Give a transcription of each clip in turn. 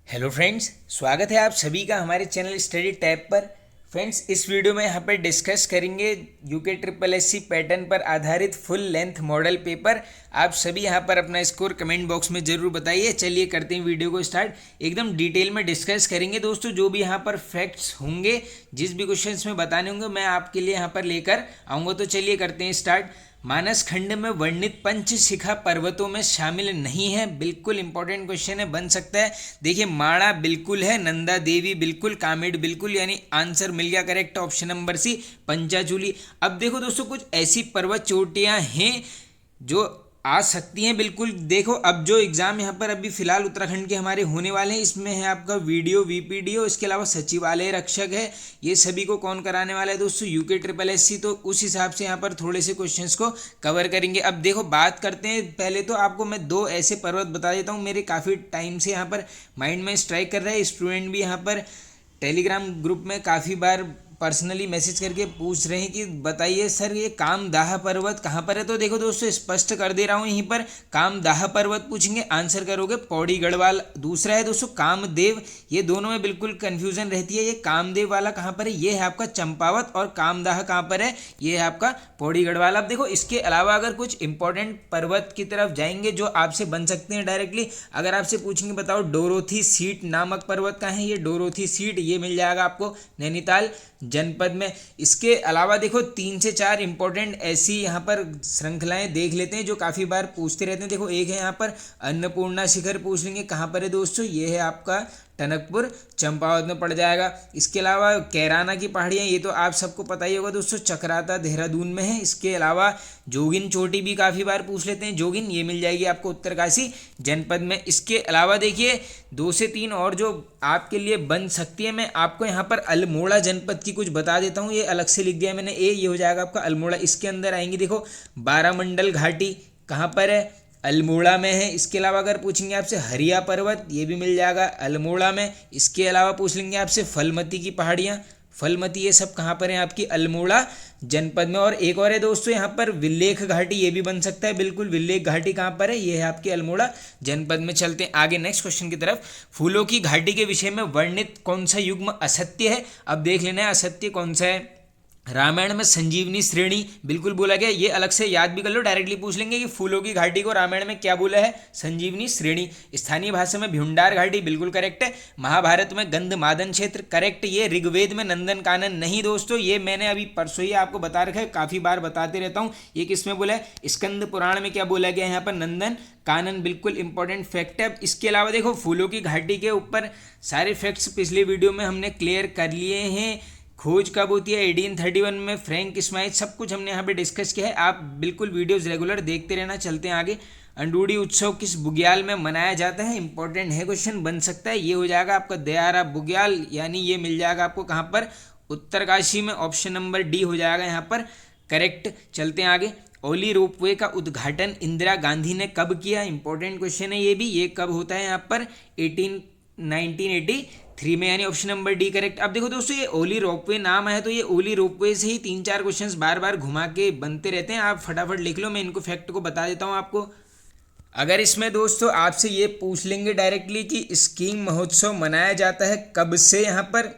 Hello friends, स्वागत है आप सभी का हमारे चैनल स्टडी टैब पर। फ्रेंड्स, इस वीडियो में यहाँ पर डिस्कस करेंगे यूके ट्रिपल एससी पैटर्न पर आधारित फुल लेंथ मॉडल पेपर। आप सभी यहाँ पर अपना स्कोर कमेंट बॉक्स में ज़रूर बताइए। चलिए करते हैं वीडियो को स्टार्ट। एकदम डिटेल में डिस्कस करेंगे दोस्तों। जो भी यहाँ पर फैक्ट्स होंगे, जिस भी क्वेश्चंस में बताने होंगे, मैं आपके लिए यहाँ पर लेकर आऊँगा। तो चलिए करते हैं स्टार्ट। मानस खंड में वर्णित पंचशिखा पर्वतों में शामिल नहीं है। बिल्कुल इंपॉर्टेंट क्वेश्चन है, बन सकता है। देखिए, माणा बिल्कुल है, नंदा देवी बिल्कुल, कामेड बिल्कुल, यानी आंसर मिल गया correct option number C, Panchachuli. अब देखो दोस्तों, कुछ ऐसी पर्वत चोटियां हैं जो आ सकती हैं। बिल्कुल देखो, अब जो एग्जाम यहाँ पर अभी फिलहाल उत्तराखंड के हमारे होने वाले हैं, इसमें है आपका वीडियो वीपीडीओ, इसके अलावा सचिवालय रक्षक है। ये सभी को कौन कराने वाला है दोस्तों? UK triple SC. तो उस हिसाब से यहाँ पर थोड़े से क्वेश्चंस को कवर करेंगे। अब देखो, बात करते हैं। पहले तो आपको मैं दो ऐसे पर्वत बता देता हूँ, मेरे काफ़ी टाइम से यहाँ पर माइंड में स्ट्राइक कर रहा है। स्टूडेंट भी यहाँ पर टेलीग्राम ग्रुप में काफ़ी बार पर्सनली मैसेज करके पूछ रहे हैं कि बताइए सर, ये कामदाह पर्वत कहाँ पर है। तो देखो दोस्तों, स्पष्ट कर दे रहा हूँ यहीं पर, कामदाह पर्वत पूछेंगे, आंसर करोगे पौड़ी गढ़वाल। दूसरा है दोस्तों कामदेव। ये दोनों में बिल्कुल कंफ्यूजन रहती है। ये कामदेव वाला कहाँ पर है? ये है आपका चंपावत। और कामदाह कहाँ पर है? ये है आपका पौड़ी गढ़वाल। अब देखो, इसके अलावा अगर कुछ इंपॉर्टेंट पर्वत की तरफ जाएंगे जो आपसे बन सकते हैं डायरेक्टली। अगर आपसे पूछेंगे बताओ डोरोथी सीट नामक पर्वत कहाँ है, ये डोरोथी सीट, ये मिल जाएगा आपको नैनीताल जनपद में। इसके अलावा देखो, 3 से 4 इंपॉर्टेंट ऐसी यहाँ पर श्रृंखलाएं देख लेते हैं जो काफ़ी बार पूछते रहते हैं। देखो, एक है यहाँ पर अन्नपूर्णा शिखर, पूछ लेंगे कहाँ पर है दोस्तों? ये है आपका टनकपुर, चंपावत में पड़ जाएगा। इसके अलावा कैराना की पहाड़ियाँ, ये तो आप सबको पता ही होगा दोस्तों, चक्राता देहरादून में है। इसके अलावा जोगिन चोटी भी काफ़ी बार पूछ लेते हैं, जोगिन, ये मिल जाएगी आपको उत्तरकाशी जनपद में। इसके अलावा देखिए, 2 से 3 और जो आपके लिए बन सकती है। मैं आपको यहाँ पर अल्मोड़ा जनपद की कुछ बता देता हूँ। ये अलग से लिख दिया मैंने, ये हो जाएगा आपका अल्मोड़ा। इसके अंदर आएंगे देखो, बारामंडल घाटी कहाँ पर है? अल्मोड़ा में है। इसके अलावा अगर पूछेंगे आपसे हरिया पर्वत, ये भी मिल जाएगा अल्मोड़ा में। इसके अलावा पूछ लेंगे आपसे फलमती की पहाड़ियाँ, फलमती, ये सब कहाँ पर है? आपकी अल्मोड़ा जनपद में। और एक और है दोस्तों यहाँ पर विल्लेख घाटी, ये भी बन सकता है बिल्कुल। विल्लेख घाटी कहाँ पर है? ये है आपके अल्मोड़ा जनपद में। चलते हैं आगे नेक्स्ट क्वेश्चन की तरफ। फूलों की घाटी के विषय में वर्णित कौन सा युग्म असत्य है? अब देख लेना है असत्य कौन सा है। रामायण में संजीवनी श्रेणी बिल्कुल बोला गया, ये अलग से याद भी कर लो, डायरेक्टली पूछ लेंगे कि फूलों की घाटी को रामायण में क्या बोला है? संजीवनी श्रेणी। स्थानीय भाषा में भ्यूंडार घाटी बिल्कुल करेक्ट है। महाभारत में गंधमादन क्षेत्र करेक्ट। ये ऋग्वेद में नंदन कानन नहीं दोस्तों, ये मैंने अभी परसों ही आपको बता रखा है, काफ़ी बार बताते रहता हूँ। ये किस में बोला है? स्कंद पुराण में क्या बोला गया है यहाँ पर? नंदन कानन, बिल्कुल इंपॉर्टेंट फैक्ट है। इसके अलावा देखो, फूलों की घाटी के ऊपर सारे फैक्ट्स पिछले वीडियो में हमने क्लियर कर लिए हैं। खोज कब होती है? 1831 में, फ्रैंक स्माइथ, सब कुछ हमने यहाँ पे डिस्कस किया है। आप बिल्कुल वीडियोस रेगुलर देखते रहना। चलते हैं आगे। अंडूडी उत्सव किस बुग्याल में मनाया जाता है? इंपॉर्टेंट है क्वेश्चन, बन सकता है। ये हो जाएगा आपका दयारा बुग्याल, यानी ये मिल जाएगा आपको कहाँ पर? उत्तरकाशी में। ऑप्शन नंबर डी हो जाएगा यहाँ पर करेक्ट। चलते हैं आगे। ओली रोपवे का उद्घाटन इंदिरा गांधी ने कब किया? इंपॉर्टेंट क्वेश्चन है ये भी। ये कब होता है यहाँ पर? 1983 में, यानी ऑप्शन नंबर डी करेक्ट। अब देखो दोस्तों, ये ओली रोपवे नाम है, तो ये ओली रोपवे से ही 3-4 क्वेश्चंस बार बार घुमा के बनते रहते हैं। आप फटाफट लिख लो, मैं इनको फैक्ट को बता देता हूँ आपको। अगर इसमें दोस्तों आपसे ये पूछ लेंगे डायरेक्टली कि स्कीइंग महोत्सव मनाया जाता है कब से, यहाँ पर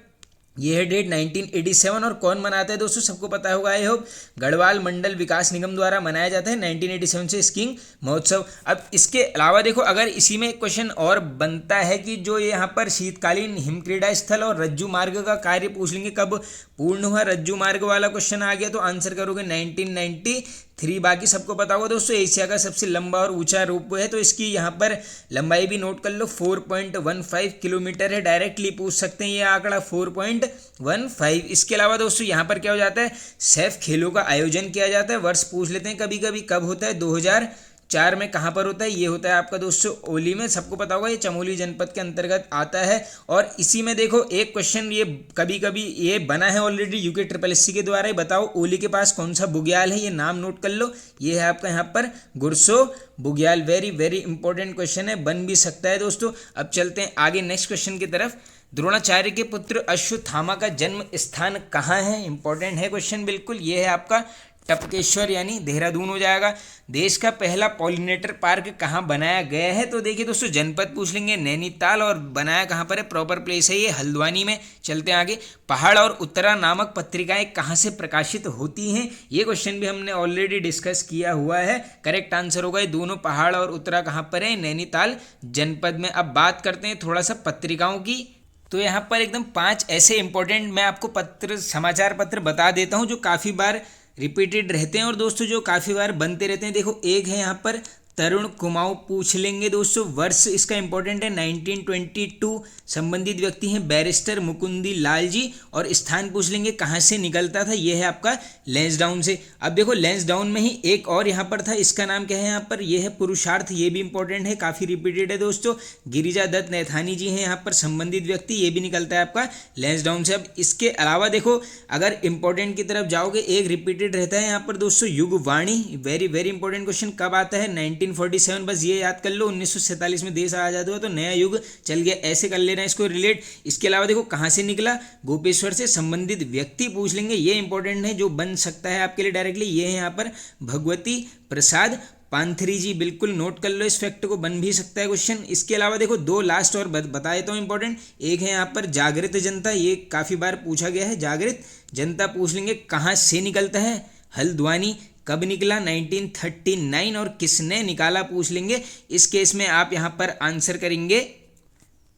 ये है डेट 1987। और कौन मनाता है दोस्तों? सबको पता होगा आई होप, गढ़वाल मंडल विकास निगम द्वारा मनाया जाता है 1987 से स्कीइंग महोत्सव। अब इसके अलावा देखो, अगर इसी में एक क्वेश्चन और बनता है कि जो ये यहाँ पर शीतकालीन हिमक्रीड़ा स्थल और रज्जू मार्ग का कार्य पूछ लेंगे कब पूर्ण हुआ। रज्जू मार्ग वाला क्वेश्चन आ गया तो आंसर करोगे 1993। बाकी सबको पता होगा दोस्तों, एशिया का सबसे लंबा और ऊंचा रोपवे है, तो इसकी यहाँ पर लंबाई भी नोट कर लो, 4.15 किलोमीटर है। डायरेक्टली पूछ सकते हैं ये आंकड़ा 4.15। इसके अलावा दोस्तों यहाँ पर क्या हो जाता है? सैफ खेलों का आयोजन किया जाता है। वर्ष पूछ लेते हैं कभी कभी, कब होता है? 2004 में। कहाँ पर होता है? ये होता है आपका दोस्तों ओली में। सबको पता होगा, ये चमोली जनपद के अंतर्गत आता है। और इसी में देखो एक क्वेश्चन ये कभी कभी ये बना है ऑलरेडी यूके ट्रिपल एससी के द्वारा ही। बताओ ओली के पास कौन सा बुग्याल है? ये नाम नोट कर लो, ये है आपका यहाँ पर गुरसो बुग्याल। वेरी वेरी इंपॉर्टेंट क्वेश्चन है, बन भी सकता है दोस्तों। अब चलते हैं आगे नेक्स्ट क्वेश्चन की तरफ। द्रोणाचार्य के पुत्र अश्वत्थामा का जन्म स्थान कहाँ है? इंपॉर्टेंट है क्वेश्चन बिल्कुल। ये है आपका टपकेश्वर यानी देहरादून हो जाएगा। देश का पहला पॉलिनेटर पार्क कहाँ बनाया गया है, तो देखिए दोस्तों जनपद पूछ लेंगे नैनीताल, और बनाया कहाँ पर है, प्रॉपर प्लेस है ये हल्द्वानी में। चलते हैं आगे। पहाड़ और उत्तरा नामक पत्रिकाएं कहाँ से प्रकाशित होती हैं, ये क्वेश्चन भी हमने ऑलरेडी डिस्कस किया हुआ है। करेक्ट आंसर होगा ये दोनों, पहाड़ और उत्तरा कहाँ पर है, नैनीताल जनपद में। अब बात करते हैं थोड़ा सा पत्रिकाओं की। तो यहाँ पर एकदम 5 ऐसे इंपॉर्टेंट मैं आपको समाचार पत्र बता देता हूँ जो काफ़ी बार रिपीटेड रहते हैं और दोस्तों जो काफ़ी बार बनते रहते हैं। देखो एक है यहाँ पर तरुण कुमाऊं पूछ लेंगे दोस्तों, वर्ष इसका इंपॉर्टेंट है 1922। संबंधित व्यक्ति हैं बैरिस्टर मुकुंदी लाल जी, और स्थान पूछ लेंगे कहाँ से निकलता था, ये है आपका लैंसडाउन से। अब देखो लैंसडाउन में ही एक और यहाँ पर था, इसका नाम क्या है यहाँ पर, ये है पुरुषार्थ, ये भी इंपॉर्टेंट है, काफ़ी रिपीटेड है दोस्तों। गिरिजा दत्त नैथानी जी हैं यहाँ पर संबंधित व्यक्ति, ये भी निकलता है आपका लैंसडाउन से। अब इसके अलावा देखो अगर इंपॉर्टेंट की तरफ जाओगे, एक रिपीटेड रहता है यहाँ पर दोस्तों Yugvani, very very important question, कब आता है 1947, बस ये याद कर लो। 1947 में देश आजाद हुआ तो नया युग चल गया, ऐसे कर लेना इसको रिलेट। इसके अलावा देखो कहाँ से निकला, गोपेश्वर से। संबंधित व्यक्ति पूछ लेंगे, ये इंपॉर्टेंट है जो बन सकता है आपके लिए डायरेक्टली, ये है यहाँ पर भगवती प्रसाद पांथरी जी, बिल्कुल नोट कर लो इस फैक्ट को, बन भी सकता है क्वेश्चन। इसके अलावा देखो 2 लास्ट और बता देता हूँ इंपॉर्टेंट। एक है यहाँ पर जागृत जनता, ये काफ़ी बार पूछा गया है, जागृत जनता पूछ लेंगे कहाँ से निकलता है, हल्द्वानी। कब निकला, 1939, और किसने निकाला पूछ लेंगे। इस केस में आप यहाँ पर आंसर करेंगे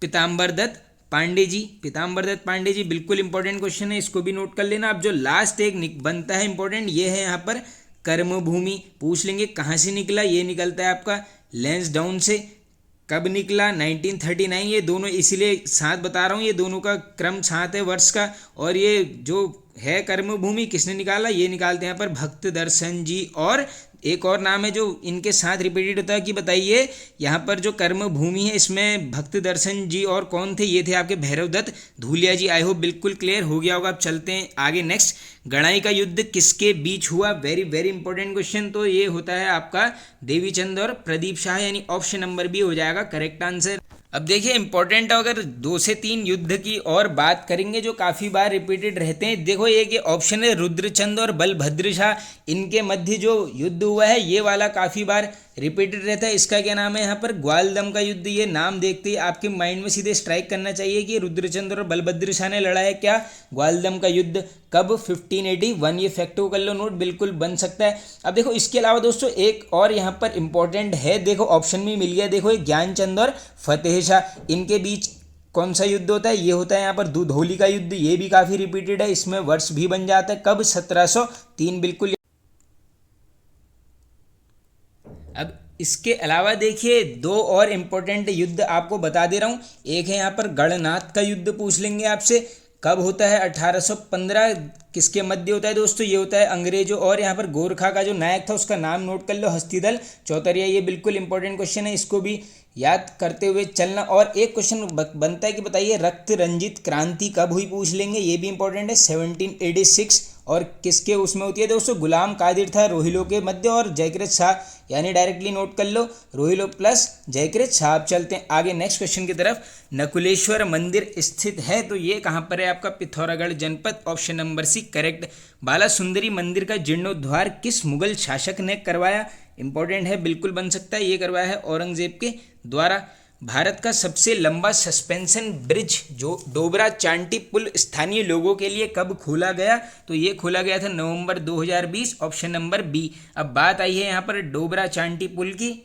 पीताम्बर दत्त पांडे जी, पीताम्बर दत्त पांडे जी, बिल्कुल इंपॉर्टेंट क्वेश्चन है, इसको भी नोट कर लेना। अब जो लास्ट एक बनता है इंपॉर्टेंट, ये है यहाँ पर कर्मभूमि पूछ लेंगे कहाँ से निकला, ये निकलता है आपका लैंसडाउन से। कब निकला, 1939, ये दोनों इसीलिए साथ बता रहा हूँ, ये दोनों का क्रम साथ है वर्ष का। और ये जो है कर्मभूमि किसने निकाला, ये निकालते हैं यहाँ पर भक्त दर्शन जी, और एक और नाम है जो इनके साथ रिपीटेड होता है कि बताइए, यहाँ पर जो कर्म भूमि है इसमें भक्त दर्शन जी और कौन थे, ये थे आपके भैरव दत्त धूलिया जी। आई होप बिल्कुल क्लियर हो गया होगा। अब चलते हैं आगे नेक्स्ट। गणाई का युद्ध किसके बीच हुआ, वेरी वेरी इंपॉर्टेंट क्वेश्चन, तो ये होता है आपका देवीचंद और प्रदीप शाह, यानी ऑप्शन नंबर बी हो जाएगा करेक्ट आंसर। अब देखिए इंपॉर्टेंट अगर 2 से 3 युद्ध की और बात करेंगे जो काफ़ी बार रिपीटेड रहते हैं। देखो एक ये ऑप्शन है रुद्रचंद और बलभद्र शाह, इनके मध्य जो युद्ध हुआ है ये वाला काफ़ी बार रिपीटेड रहता है। इसका क्या नाम है यहाँ पर, ग्वालदम का युद्ध। ये नाम देखते ही आपके माइंड में सीधे स्ट्राइक करना चाहिए कि रुद्रचंद और बलभद्र शाह ने लड़ा है क्या, ग्वालदम का युद्ध। कब, 1581, ये फैक्ट को कर लो नोट, बिल्कुल बन सकता है। अब देखो इसके अलावा दोस्तों एक और यहाँ पर इंपॉर्टेंट है, देखो ऑप्शन भी मिल गया, देखो ज्ञानचंद और फतेह शाह, इनके बीच कौन सा युद्ध होता है, ये होता है यहाँ पर दुधौली का युद्ध, ये भी काफ़ी रिपीटेड है, इसमें वर्ष भी बन जाता है। कब, 1703, बिल्कुल। अब इसके अलावा देखिए 2 और इम्पोर्टेंट युद्ध आपको बता दे रहा हूँ। एक है यहाँ पर गणनाथ का युद्ध पूछ लेंगे आपसे, कब होता है, 1815, किसके मध्य होता है दोस्तों, ये होता है अंग्रेजों और यहाँ पर गोरखा का जो नायक था उसका नाम नोट कर लो, हस्तिदल चौतरिया। ये बिल्कुल इंपॉर्टेंट क्वेश्चन है, इसको भी याद करते हुए चलना। और एक क्वेश्चन बनता है कि बताइए रक्त रंजित क्रांति कब हुई पूछ लेंगे, ये भी इंपॉर्टेंट है, 1786, और किसके उसमें होती है दोस्तों, गुलाम कादिर था रोहिलों के मध्य और जयकृत शाह, यानी डायरेक्टली नोट कर लो रोहिलो प्लस जयकृत शाह। चलते हैं आगे नेक्स्ट क्वेश्चन की तरफ। नकुलेश्वर मंदिर स्थित है, तो ये कहाँ पर है आपका, पिथौरागढ़ जनपद, ऑप्शन नंबर सी करेक्ट। बाला सुंदरी मंदिर का जीर्णोद्धार किस मुगल शासक ने करवाया, इंपॉर्टेंट है, बिल्कुल बन सकता है, ये करवाया है औरंगजेब के द्वारा। भारत का सबसे लंबा सस्पेंशन ब्रिज जो डोबरा चांटी पुल स्थानीय लोगों के लिए कब खोला गया, तो ये खोला गया था नवंबर 2020, ऑप्शन नंबर बी। अब बात आई है यहाँ पर डोबरा चांटी पुल की,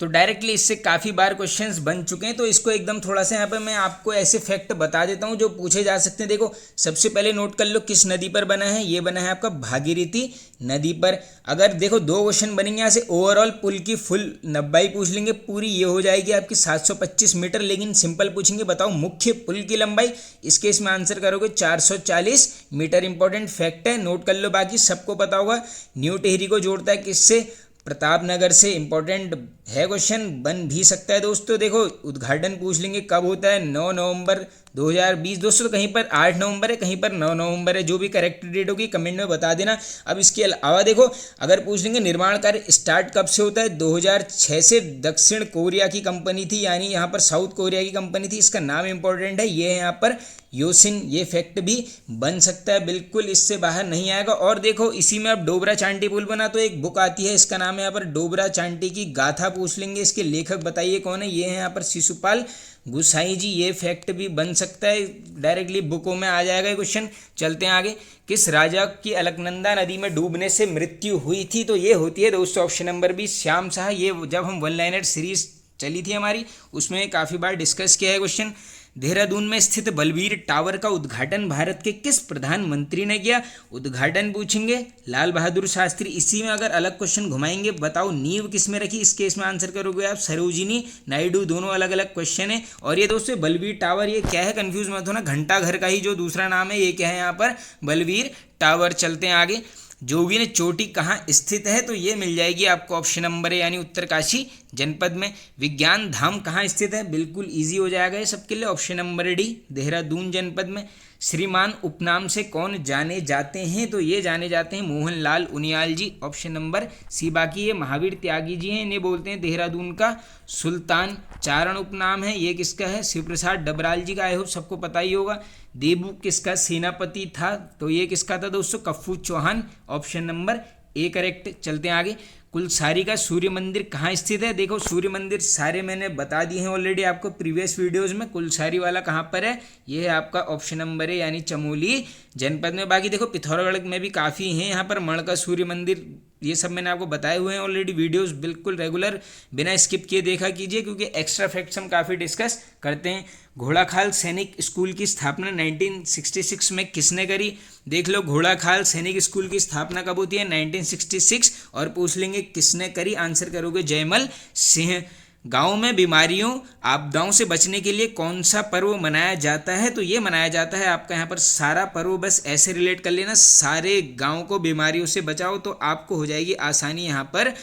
तो डायरेक्टली इससे काफ़ी बार क्वेश्चंस बन चुके हैं, तो इसको एकदम थोड़ा सा यहाँ पर मैं आपको ऐसे फैक्ट बता देता हूँ जो पूछे जा सकते हैं। देखो सबसे पहले नोट कर लो किस नदी पर बना है, ये बना है आपका भागीरथी नदी पर। अगर देखो 2 क्वेश्चन बनेंगे यहाँ से, ओवरऑल पुल की फुल लंबाई पूछ लेंगे पूरी, ये हो जाएगी आपकी 725 मीटर, लेकिन सिंपल पूछेंगे बताओ मुख्य पुल की लंबाई, इस केस में आंसर करोगे 440 मीटर। इंपॉर्टेंट फैक्ट है, नोट कर लो, बाकी सबको पता होगा। न्यू टिहरी को जोड़ता है किससे, प्रतापनगर से, इंपॉर्टेंट है क्वेश्चन, बन भी सकता है दोस्तों। देखो उद्घाटन पूछ लेंगे कब होता है, 9 नवंबर 2020 दोस्तों। कहीं पर 8 नवंबर है, कहीं पर 9 नवंबर है, जो भी करेक्ट डेट होगी कमेंट में बता देना। अब इसके अलावा देखो अगर पूछ लेंगे निर्माण कार्य स्टार्ट कब से होता है, 2006 से दक्षिण कोरिया की कंपनी थी, यानी यहाँ पर साउथ कोरिया की कंपनी थी, इसका नाम इंपॉर्टेंट है, ये है यहाँ पर योसिन। ये फैक्ट भी बन सकता है, बिल्कुल इससे बाहर नहीं आएगा। और देखो इसी में अब डोबरा चांटी पुल बना, तो एक बुक आती है, इसका नाम है यहाँ पर डोबरा चांटी की गाथा पूछ लेंगे, इसके लेखक बताइए कौन है, ये है यहाँ पर शिशुपाल गुसाई जी। ये फैक्ट भी बन सकता है, डायरेक्टली बुकों में आ जाएगा ये क्वेश्चन। चलते हैं आगे, किस राजा की अलकनंदा नदी में डूबने से मृत्यु हुई थी, तो ये होती है दोस्तों option number B, Shyam Shah. ये जब हम वन लाइनर सीरीज चली थी हमारी, उसमें काफ़ी बार डिस्कस किया है क्वेश्चन। देहरादून में स्थित बलबीर टावर का उद्घाटन भारत के किस प्रधानमंत्री ने किया, उद्घाटन पूछेंगे लाल बहादुर शास्त्री। इसी में अगर अलग क्वेश्चन घुमाएंगे, बताओ नींव किस में रखी, इस केस में आंसर करोगे आप सरोजिनी नायडू। दोनों अलग अलग क्वेश्चन है। और ये दोस्तों बलबीर टावर ये क्या है, कंफ्यूज मत होना, घंटा घर का ही जो दूसरा नाम है, ये क्या है यहाँ पर बलबीर टावर। चलते हैं आगे, जोगी ने चोटी कहाँ स्थित है, तो ये मिल जाएगी आपको ऑप्शन नंबर है, यानी उत्तरकाशी जनपद में। विज्ञान धाम कहाँ स्थित है, बिल्कुल इजी हो जाएगा ये सबके लिए, ऑप्शन नंबर डी, देहरादून जनपद में। श्रीमान उपनाम से कौन जाने जाते हैं, तो ये जाने जाते हैं मोहनलाल उनियाल जी, ऑप्शन नंबर सी। बाकी ये महावीर त्यागी जी हैं, इन्हें बोलते हैं देहरादून का सुल्तान। चारण उपनाम है, ये किसका है, शिव प्रसाद डबराल जी का, आई होप सबको पता ही होगा। देबू किसका सेनापति था, तो ये किसका था दोस्तों, Kaffu Chauhan, option number A correct. चलते हैं आगे, कुलसारी का सूर्य मंदिर कहाँ स्थित है, देखो सूर्य मंदिर सारे मैंने बता दिए हैं ऑलरेडी आपको प्रीवियस वीडियोस में। कुलसारी वाला कहाँ पर है, ये है आपका ऑप्शन नंबर है, यानी चमोली जनपद में। बाकी देखो पिथौरागढ़ में भी काफ़ी हैं यहाँ पर, मण का सूर्य मंदिर, ये सब मैंने आपको बताए हुए हैं ऑलरेडी। वीडियोस बिल्कुल रेगुलर बिना स्किप किए देखा कीजिए, क्योंकि एक्स्ट्रा फैक्ट्स हम काफ़ी डिस्कस करते हैं। घोड़ाखाल सैनिक स्कूल की स्थापना 1966 में किसने करी, देख लो घोड़ाखाल सैनिक स्कूल की स्थापना कब होती है, 1966। और पूछ लेंगे किसने करी, आंसर करोगे जयमल सिंह। गांव में बीमारियों आपदाओं से बचने के लिए कौन सा पर्व मनाया जाता है, तो ये मनाया जाता है आपका यहाँ पर सारा पर्व, बस ऐसे रिलेट कर लेना, सारे गांव को बीमारियों से बचाओ, तो आपको हो जाएगी आसानी यहाँ पर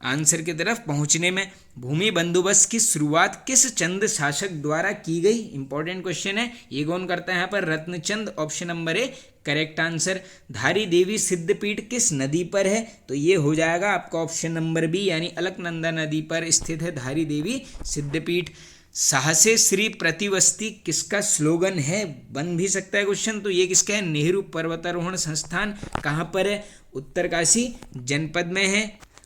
आंसर की तरफ पहुंचने में। भूमि बंदोबस्त की शुरुआत किस चंद शासक द्वारा की गई, इंपॉर्टेंट क्वेश्चन है, ये कौन करता है यहाँ पर, Ratnachand, option number A correct answer. Dhari Devi सिद्धपीठ किस नदी पर है, तो ये हो जाएगा आपका ऑप्शन नंबर बी, यानी अलकनंदा नदी पर स्थित है धारी देवी सिद्धपीठ। साहसे श्री प्रतिवस्ती किसका स्लोगन है, बन भी सकता है क्वेश्चन, तो ये किसका है, नेहरू पर्वतारोहण संस्थान कहाँ पर है, उत्तरकाशी जनपद में है।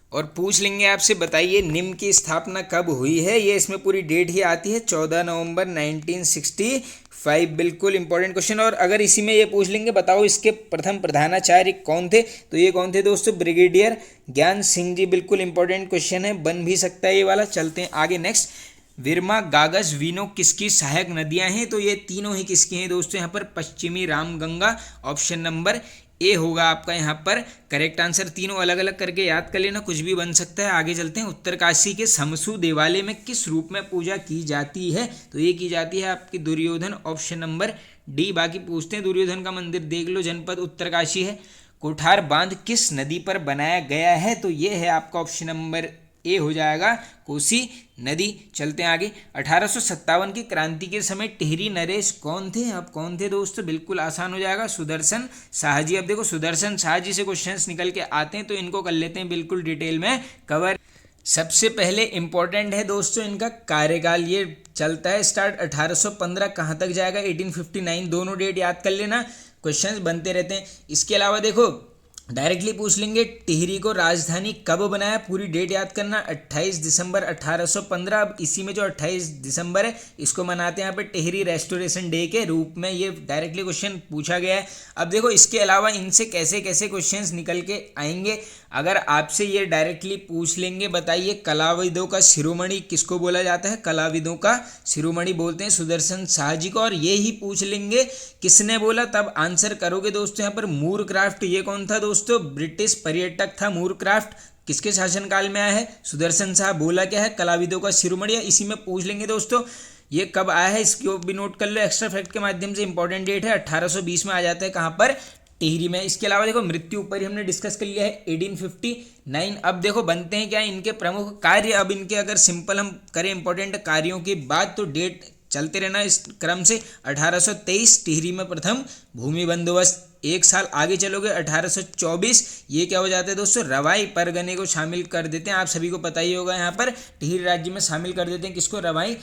और पूछ लेंगे आपसे बताइए निम की स्थापना कब हुई है, ये इसमें पूरी डेट ही आती है 14 नवंबर 1965, बिल्कुल इंपॉर्टेंट क्वेश्चन। और अगर इसी में ये पूछ लेंगे बताओ इसके प्रथम प्रधानाचार्य कौन थे, तो ये कौन थे दोस्तों, ब्रिगेडियर ज्ञान सिंह जी, बिल्कुल इंपॉर्टेंट क्वेश्चन है, बन भी सकता है ये वाला। चलते हैं आगे नेक्स्ट, विरमा गागस वीनो किसकी सहायक नदियां हैं, तो ये तीनों ही किसकी हैं दोस्तों, यहाँ पर पश्चिमी रामगंगा, ऑप्शन नंबर ए होगा आपका यहाँ पर करेक्ट आंसर। तीनों अलग अलग करके याद कर लेना, कुछ भी बन सकता है। आगे चलते हैं, उत्तरकाशी के समसु देवालय में किस रूप में पूजा की जाती है, तो ये की जाती है आपकी दुर्योधन, ऑप्शन नंबर डी। बाकी पूछते हैं दुर्योधन का मंदिर देख लो, जनपद उत्तरकाशी है। कोठार बांध किस नदी पर बनाया गया है, तो ये है आपका ऑप्शन नंबर ए हो जाएगा, कोसी नदी। चलते हैं आगे, 1857 की क्रांति के समय टिहरी नरेश कौन थे, अब कौन थे दोस्तों, बिल्कुल आसान हो जाएगा, सुदर्शन शाह जी। अब देखो सुदर्शन शाह जी से क्वेश्चंस निकल के आते हैं, तो इनको कर लेते हैं बिल्कुल डिटेल में कवर। सबसे पहले इंपॉर्टेंट है दोस्तों इनका कार्यकाल, ये चलता है स्टार्ट 1815, कहाँ तक जाएगा 1859, दोनों डेट याद कर लेना, क्वेश्चंस बनते रहते हैं। इसके अलावा देखो डायरेक्टली पूछ लेंगे टिहरी को राजधानी कब बनाया, पूरी डेट याद करना, 28 दिसंबर 1815। अब इसी में जो 28 दिसंबर है इसको मनाते हैं यहाँ पे टिहरी रेस्टोरेशन डे के रूप में, ये डायरेक्टली क्वेश्चन पूछा गया है। अब देखो इसके अलावा इनसे कैसे कैसे क्वेश्चंस निकल के आएंगे, अगर आपसे ये डायरेक्टली पूछ लेंगे बताइए कलाविदों का शिरोमणि किसको बोला जाता है, कलाविदों का शिरोमणि बोलते हैं सुदर्शन शाह जी को। और ये ही पूछ लेंगे किसने बोला, तब आंसर करोगे दोस्तों यहाँ पर मूरक्राफ्ट, ये कौन था दोस्तों, ब्रिटिश पर्यटक था मूरक्राफ्ट, किसके शासनकाल में आया है, सुदर्शन शाह। बोला क्या है, कलाविदों का शिरोमणि, इसी में पूछ लेंगे दोस्तों ये कब आया है, इसको भी नोट कर लो एक्स्ट्रा फैक्ट के माध्यम से, इंपॉर्टेंट डेट है 1820 में आ जाता है, कहाँ पर टिहरी में। इसके अलावा देखो मृत्यु पर ही हमने डिस्कस कर लिया है 1859। अब देखो बनते हैं क्या इनके प्रमुख कार्य। अब इनके अगर सिंपल हम करें इंपॉर्टेंट कार्यों की बात तो डेट चलते रहना इस क्रम से। 1823 टिहरी में प्रथम भूमि बंदोबस्त। एक साल आगे चलोगे 1824, ये क्या हो जाता है दोस्तों, रवाई परगने को शामिल कर देते हैं। आप सभी को पता ही होगा यहाँ पर टिहरी राज्य में शामिल कर देते हैं किसको, रवाई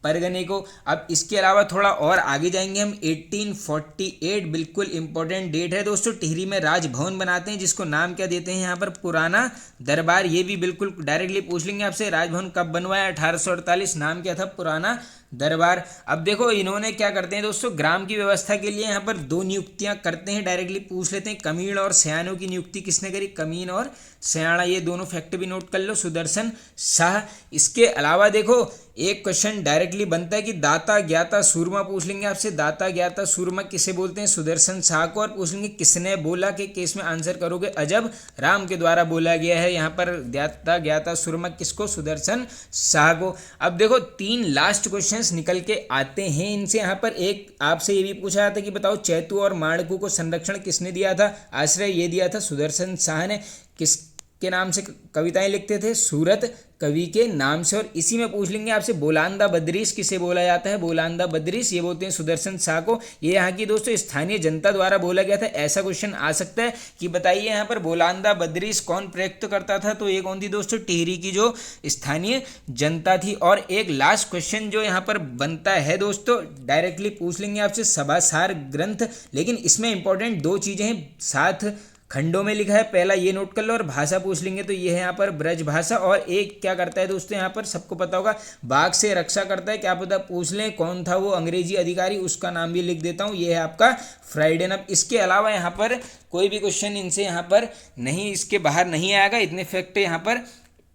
परगने को। अब इसके अलावा थोड़ा और आगे जाएंगे हम 1848, बिल्कुल इंपॉर्टेंट डेट है दोस्तों। टिहरी में राजभवन बनाते हैं जिसको नाम क्या देते हैं यहाँ पर, पुराना दरबार। ये भी बिल्कुल डायरेक्टली पूछ लेंगे आपसे, राजभवन कब बनवाया, 1848, नाम क्या था, पुराना दरबार। अब देखो इन्होंने क्या करते हैं दोस्तों, ग्राम की व्यवस्था के लिए यहाँ पर 2 नियुक्तियां करते हैं, डायरेक्टली पूछ लेते हैं। कमीण और सयानों की नियुक्ति किसने करी, कमीण और सयाना, ये दोनों फैक्ट भी नोट कर लो, सुदर्शन शाह। इसके अलावा देखो एक क्वेश्चन डायरेक्टली बनता है कि दाता ज्ञाता सूरमा पूछ लेंगे आपसे, दाता ज्ञाता सूरमा किसे बोलते हैं, सुदर्शन शाह को। और पूछ लेंगे किसने बोला के केस में आंसर करोगे, अजब राम के द्वारा बोला गया है यहाँ पर दाता ज्ञाता सूरमा किसको, सुदर्शन शाह को। अब देखो 3 लास्ट क्वेश्चन निकल के आते हैं इनसे। यहाँ पर एक आपसे ये भी पूछा जाता है कि बताओ चैतू और माणकू को संरक्षण किसने दिया था, आश्रय ये दिया था सुदर्शन शाह ने। किसके नाम से कविताएं लिखते थे, सूरत कवि के नाम से। और इसी में पूछ लेंगे आपसे बोलांदा बद्रीश किसे बोला जाता है, बोलांदा बद्रीश ये बोलते हैं सुदर्शन शाह को। ये यहाँ की दोस्तों स्थानीय जनता द्वारा बोला गया था। ऐसा क्वेश्चन आ सकता है कि बताइए यहाँ पर बोलांदा बद्रीश कौन प्रयुक्त करता था, तो ये कौन थी दोस्तों, टिहरी की जो स्थानीय जनता थी। और एक लास्ट क्वेश्चन जो यहाँ पर बनता है दोस्तों, डायरेक्टली पूछ लेंगे आपसे सभासार ग्रंथ, लेकिन इसमें इंपॉर्टेंट 2 चीजें हैं, 7 खंडों में लिखा है, पहला ये नोट कर लो। और भाषा पूछ लेंगे तो ये है यहाँ पर ब्रज भाषा। और एक क्या करता है दोस्तों, यहाँ पर सबको पता होगा बाघ से रक्षा करता है, क्या पता पूछ लें कौन था वो अंग्रेजी अधिकारी, उसका नाम भी लिख देता हूँ, ये है आपका फ्राइडेन। अब इसके अलावा यहाँ पर कोई भी क्वेश्चन इनसे यहाँ पर नहीं, इसके बाहर नहीं आएगा, इतने फैक्ट यहाँ पर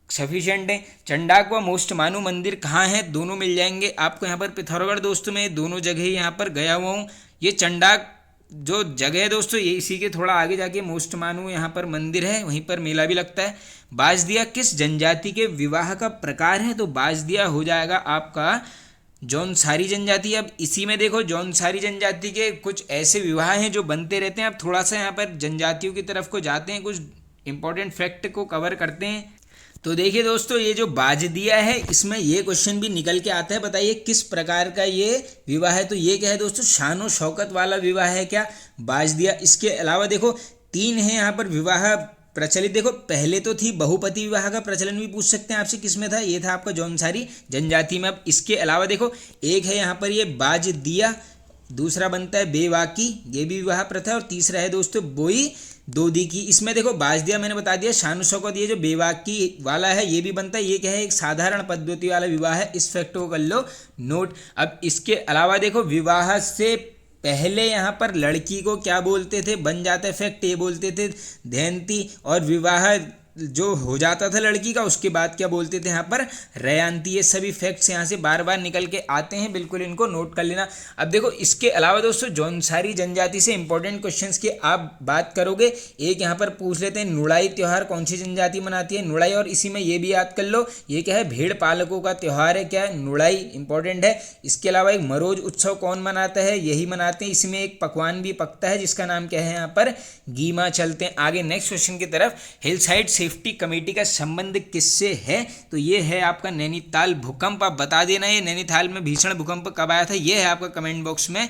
सफिशिएंट है। चंडाक व मोस्टमानू मंदिर कहाँ है, दोनों मिल जाएंगे आपको यहाँ पर पिथौरागढ़ दोस्तों में, दोनों जगह यहाँ पर गया हुआ हूँ। ये चंडाक जो जगह है दोस्तों ये इसी के थोड़ा आगे जाके मोस्टमानू यहाँ पर मंदिर है, वहीं पर मेला भी लगता है। बाजदिया किस जनजाति के विवाह का प्रकार है, तो बाजदिया हो जाएगा आपका जौनसारी जनजाति। अब इसी में देखो जौनसारी जनजाति के कुछ ऐसे विवाह हैं जो बनते रहते हैं। अब थोड़ा सा यहाँ पर जनजातियों की तरफ को जाते हैं, कुछ इंपॉर्टेंट फैक्ट को कवर करते हैं। तो देखिए दोस्तों ये जो बाजदिया है इसमें ये क्वेश्चन भी निकल के आता है, बताइए किस प्रकार का ये विवाह है, तो ये क्या है दोस्तों, शानो शौकत वाला विवाह है क्या, बाजदिया। इसके अलावा देखो 3 है यहाँ पर विवाह प्रचलित। देखो पहले तो थी बहुपति विवाह का प्रचलन भी पूछ सकते हैं आपसे, किसमें था, ये था आपका जौनसारी जनजाति में। अब इसके अलावा देखो एक है यहाँ पर ये बाजदिया, दूसरा बनता है बेवाकी, ये भी विवाह प्रथा, और तीसरा है दोस्तों बोई दोदी की। इसमें देखो बाजदिया मैंने बता दिया, शानु शौकत ये जो बेवाकी वाला है ये भी बनता है, ये क्या है, एक साधारण पद्धति वाला विवाह है, इस फैक्ट को कर लो नोट। अब इसके अलावा देखो विवाह से पहले यहाँ पर लड़की को क्या बोलते थे, बन जाता है फैक्ट, ये बोलते थे धैंती, और विवाह जो हो जाता था लड़की का उसके बाद क्या बोलते थे यहाँ पर, रयांती। ये सभी फैक्ट्स यहाँ से बार बार निकल के आते हैं, बिल्कुल इनको नोट कर लेना। अब देखो इसके अलावा दोस्तों जौनसारी जनजाति से इंपॉर्टेंट क्वेश्चंस की आप बात करोगे, एक यहाँ पर पूछ लेते हैं नुड़ाई त्यौहार कौन सी जनजाति मनाती है, नुड़ाई। और इसी में ये भी याद कर लो ये क्या है, भेड़ पालकों का त्यौहार है, क्या है, नुड़ाई, इंपॉर्टेंट है। इसके अलावा एक मरोज उत्सव कौन मनाता है, यही मनाते हैं, इसमें एक पकवान भी पकता है जिसका नाम क्या है यहाँ पर, गीमा। चलते हैं आगे नेक्स्ट क्वेश्चन की तरफ। हिल साइड सेफ्टी कमेटी का संबंध किससे है, तो ये है आपका नैनीताल भूकंप। आप बता देना ये नैनीताल में भीषण भूकंप कब आया था, ये है आपका कमेंट बॉक्स में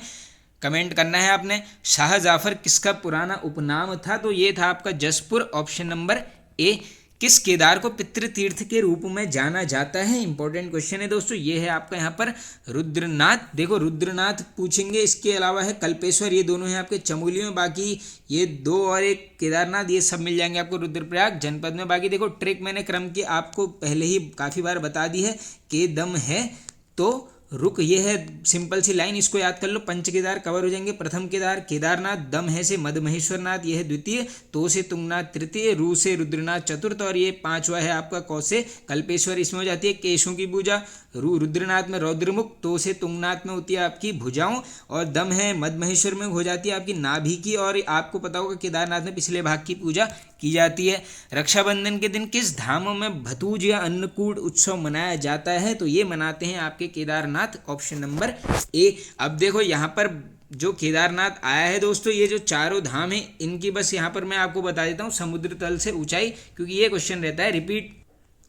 कमेंट करना है आपने। शाह जाफर किसका पुराना उपनाम था, तो ये था आपका जसपुर, ऑप्शन नंबर ए। किस केदार को पितृ तीर्थ के रूप में जाना जाता है, इंपॉर्टेंट क्वेश्चन है दोस्तों, ये है आपका यहाँ पर रुद्रनाथ। देखो रुद्रनाथ पूछेंगे, इसके अलावा है कल्पेश्वर, ये दोनों हैं आपके चमोली में, बाकी ये 2 और एक केदारनाथ, ये सब मिल जाएंगे आपको रुद्रप्रयाग जनपद में। बाकी देखो ट्रिक मैंने क्रम की आपको पहले ही काफ़ी बार बता दी है, के दम है तो रुक, ये है सिंपल सी लाइन, इसको याद कर लो। पंच केदार कवर हो जाएंगे, प्रथम केदार केदारनाथ, दम है से मदमहेश्वरनाथ, ये है द्वितीय, तो से तुंगनाथ तृतीय, रू से रुद्रनाथ चतुर्थ, और ये 5वां है आपका कौ से कल्पेश्वर। इसमें हो जाती है केशों की पूजा, रुद्रनाथ में रौद्रमुख, तो से तुंगनाथ में होती है आपकी भुजाओं, और दम है मदमहेश्वर में हो जाती है आपकी नाभि की, और आपको पता होगा केदारनाथ में पिछले भाग की पूजा की जाती है। रक्षाबंधन के दिन किस धाम में भतूज या अन्नकूट उत्सव मनाया जाता है, तो ये मनाते हैं आपके केदारनाथ, ऑप्शन नंबर ए। अब देखो यहाँ पर जो केदारनाथ आया है दोस्तों, ये जो चारों धाम है इनकी बस यहाँ पर मैं आपको बता देता हूँ समुद्र तल से ऊंचाई, क्योंकि ये क्वेश्चन रहता है रिपीट।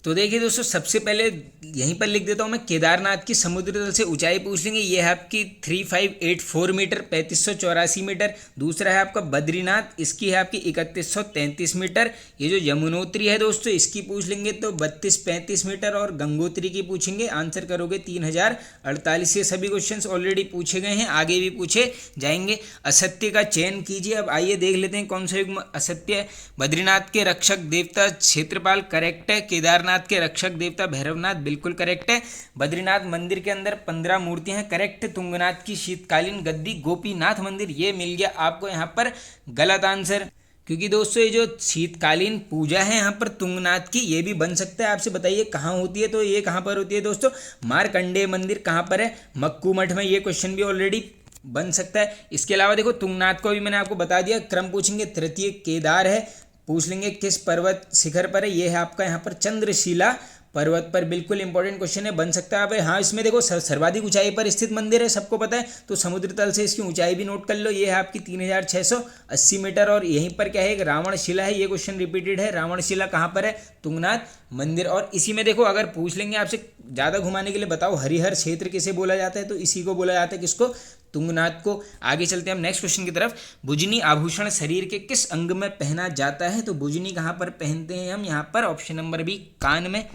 तो देखिए दोस्तों, सबसे पहले यहीं पर लिख देता हूँ मैं, केदारनाथ की समुद्र तल से ऊंचाई पूछ लेंगे। ये है आपकी 3584 मीटर, 3584 मीटर। दूसरा है आपका बद्रीनाथ, इसकी है आपकी 3133 मीटर। ये जो यमुनोत्री है दोस्तों, इसकी पूछ लेंगे तो 3235 मीटर। और गंगोत्री की पूछेंगे, आंसर करोगे 3048। ये सभी क्वेश्चन ऑलरेडी पूछे गए हैं, आगे भी पूछे जाएंगे। असत्य का चयन कीजिए। अब आइए देख लेते हैं कौन सा युग्म असत्य है। बद्रीनाथ के रक्षक देवता क्षेत्रपाल करेक्ट है। केदारनाथ के रक्षक देवता भैरवनाथ बिल्कुल करेक्ट है। बद्रीनाथ मंदिर के अंदर 15 मूर्तियां हैं, करेक्ट। तुंगनाथ की शीतकालीन गद्दी, गोपीनाथ मंदिर, ये मिल गया आपको यहाँ पर गलत आंसर, क्योंकि दोस्तों ये जो शीतकालीन पूजा है यहाँ पर तुंगनाथ की, ये भी बन सकता है। आपसे बताइए कहाँ होती है, तो ये कहाँ पर होती है दोस्तों, मारकंडेय मंदिर कहाँ पर है, मक्कू मठ में। ये क्वेश्चन भी ऑलरेडी बन सकता है। इसके अलावा देखो तुंगनाथ को भी मैंने आपको बता दिया। क्रम पूछेंगे, तृतीय केदार है, पूछ लेंगे किस पर्वत शिखर पर है। ये है आपका यहाँ पर चंद्रशिला पर्वत पर, बिल्कुल इंपॉर्टेंट क्वेश्चन है, बन सकता है। हाँ, इसमें देखो सर्वाधिक ऊंचाई पर स्थित मंदिर है, सबको पता है, तो समुद्र तल से इसकी ऊंचाई भी नोट कर लो। ये है आपकी 3680 मीटर। और यहीं पर क्या है, एक रावणशिला है, ये क्वेश्चन रिपीटेड है। रावणशिला कहाँ पर है, तुंगनाथ मंदिर। और इसी में देखो अगर पूछ लेंगे आपसे ज़्यादा घुमाने के लिए, बताओ हरिहर क्षेत्र किसे बोला जाता है, तो इसी को बोला जाता है, किसको, तुंगनाथ को। आगे चलते हैं हम नेक्स्ट क्वेश्चन की तरफ। बुजनी आभूषण शरीर के किस अंग में पहना जाता है, तो बुजनी कहाँ पर पहनते हैं हम, यहाँ पर ऑप्शन नंबर बी, कान में।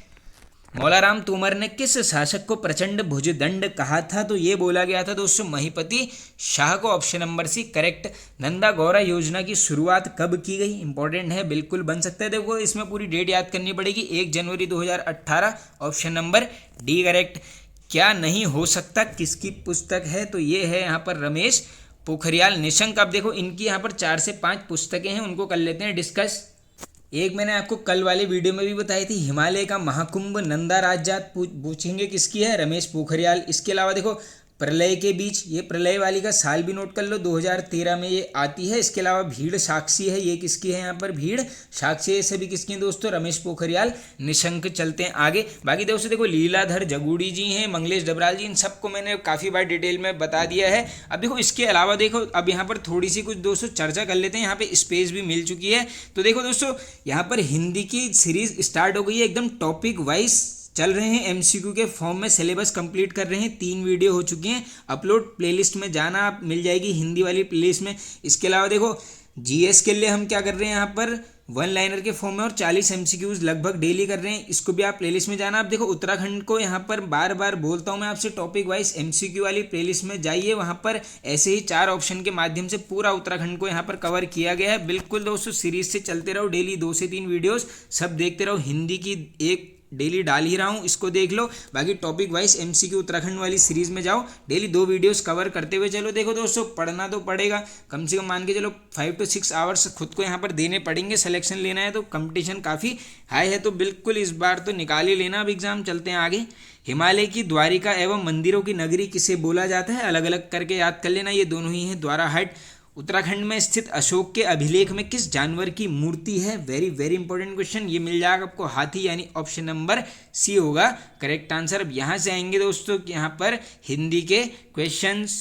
मौलाराम तोमर ने किस शासक को प्रचंड भुजदंड कहा था, तो ये बोला गया था दोस्तों महिपति शाह को, option number C correct. Nanda Gaura योजना की शुरुआत कब की गई, इंपॉर्टेंट है, बिल्कुल बन सकता है। देखो इसमें पूरी डेट याद करनी पड़ेगी, 1 जनवरी 2018, ऑप्शन नंबर डी करेक्ट। क्या नहीं हो सकता किसकी पुस्तक है, तो ये है यहाँ पर रमेश पोखरियाल निशंक। अब देखो इनकी यहाँ पर 4 से 5 पुस्तकें हैं, उनको कर लेते हैं डिस्कस। एक मैंने आपको कल वाले वीडियो में भी बताई थी, हिमालय का महाकुंभ नंदा राजजात, पूछेंगे किसकी है, रमेश पोखरियाल। इसके अलावा देखो प्रलय के बीच, ये प्रलय वाली का साल भी नोट कर लो, 2013 में ये आती है। इसके अलावा भीड़ साक्षी है, ये किसकी है, यहाँ पर भीड़ साक्षी, ये सभी किसकी हैं दोस्तों, रमेश पोखरियाल निशंक। चलते हैं आगे। बाकी दोस्तों देखो लीलाधर जगूड़ी जी हैं, मंगलेश डबराल जी, इन सबको मैंने काफ़ी बार डिटेल में बता दिया है। अब देखो इसके अलावा देखो अब यहाँ पर थोड़ी सी कुछ दोस्तों चर्चा कर लेते हैं, यहाँ पे स्पेस भी मिल चुकी है। तो देखो दोस्तों यहाँ पर हिंदी की सीरीज स्टार्ट हो गई है, एकदम टॉपिक वाइज चल रहे हैं, एमसीक्यू के फॉर्म में सिलेबस कंप्लीट कर रहे हैं। 3 वीडियो हो चुकी हैं अपलोड, प्लेलिस्ट में जाना आप, मिल जाएगी हिंदी वाली प्लेलिस्ट में। इसके अलावा देखो जीएस के लिए हम क्या कर रहे हैं, यहाँ पर 1 लाइनर के फॉर्म में और 40 एमसीक्यूज लगभग डेली कर रहे हैं, इसको भी आप प्लेलिस्ट में जाना। आप देखो उत्तराखंड को यहाँ पर बार बार बोलता हूँ मैं आपसे, टॉपिक वाइज एमसीक्यू वाली प्लेलिस्ट में जाइए, वहाँ पर ऐसे ही 4 ऑप्शन के माध्यम से पूरा उत्तराखंड को यहाँ पर कवर किया गया है। बिल्कुल दोस्तों सीरीज से चलते रहो, डेली 2 से 3 वीडियोज़ सब देखते रहो। हिंदी की एक डेली डाल ही रहा हूँ, इसको देख लो। बाकी टॉपिक वाइज एमसीक्यू उत्तराखंड वाली सीरीज में जाओ, डेली 2 वीडियोस कवर करते हुए चलो। देखो दोस्तों पढ़ना तो पड़ेगा, कम से कम मान के चलो 5 to 6 आवर्स खुद को यहाँ पर देने पड़ेंगे। सिलेक्शन लेना है तो कंपटीशन काफ़ी हाई है, तो बिल्कुल इस बार तो निकाल ही लेना अब एग्जाम। चलते हैं आगे। हिमालय की द्वारिका एवं मंदिरों की नगरी किसे बोला जाता है, अलग अलग करके याद कर लेना, ये दोनों ही हैं। द्वारा हाट उत्तराखंड में स्थित अशोक के अभिलेख में किस जानवर की मूर्ति है, वेरी वेरी इंपॉर्टेंट क्वेश्चन, ये मिल जाएगा आपको हाथी, यानी ऑप्शन नंबर सी होगा करेक्ट आंसर। अब यहाँ से आएंगे दोस्तों कि यहाँ पर हिंदी के क्वेश्चंस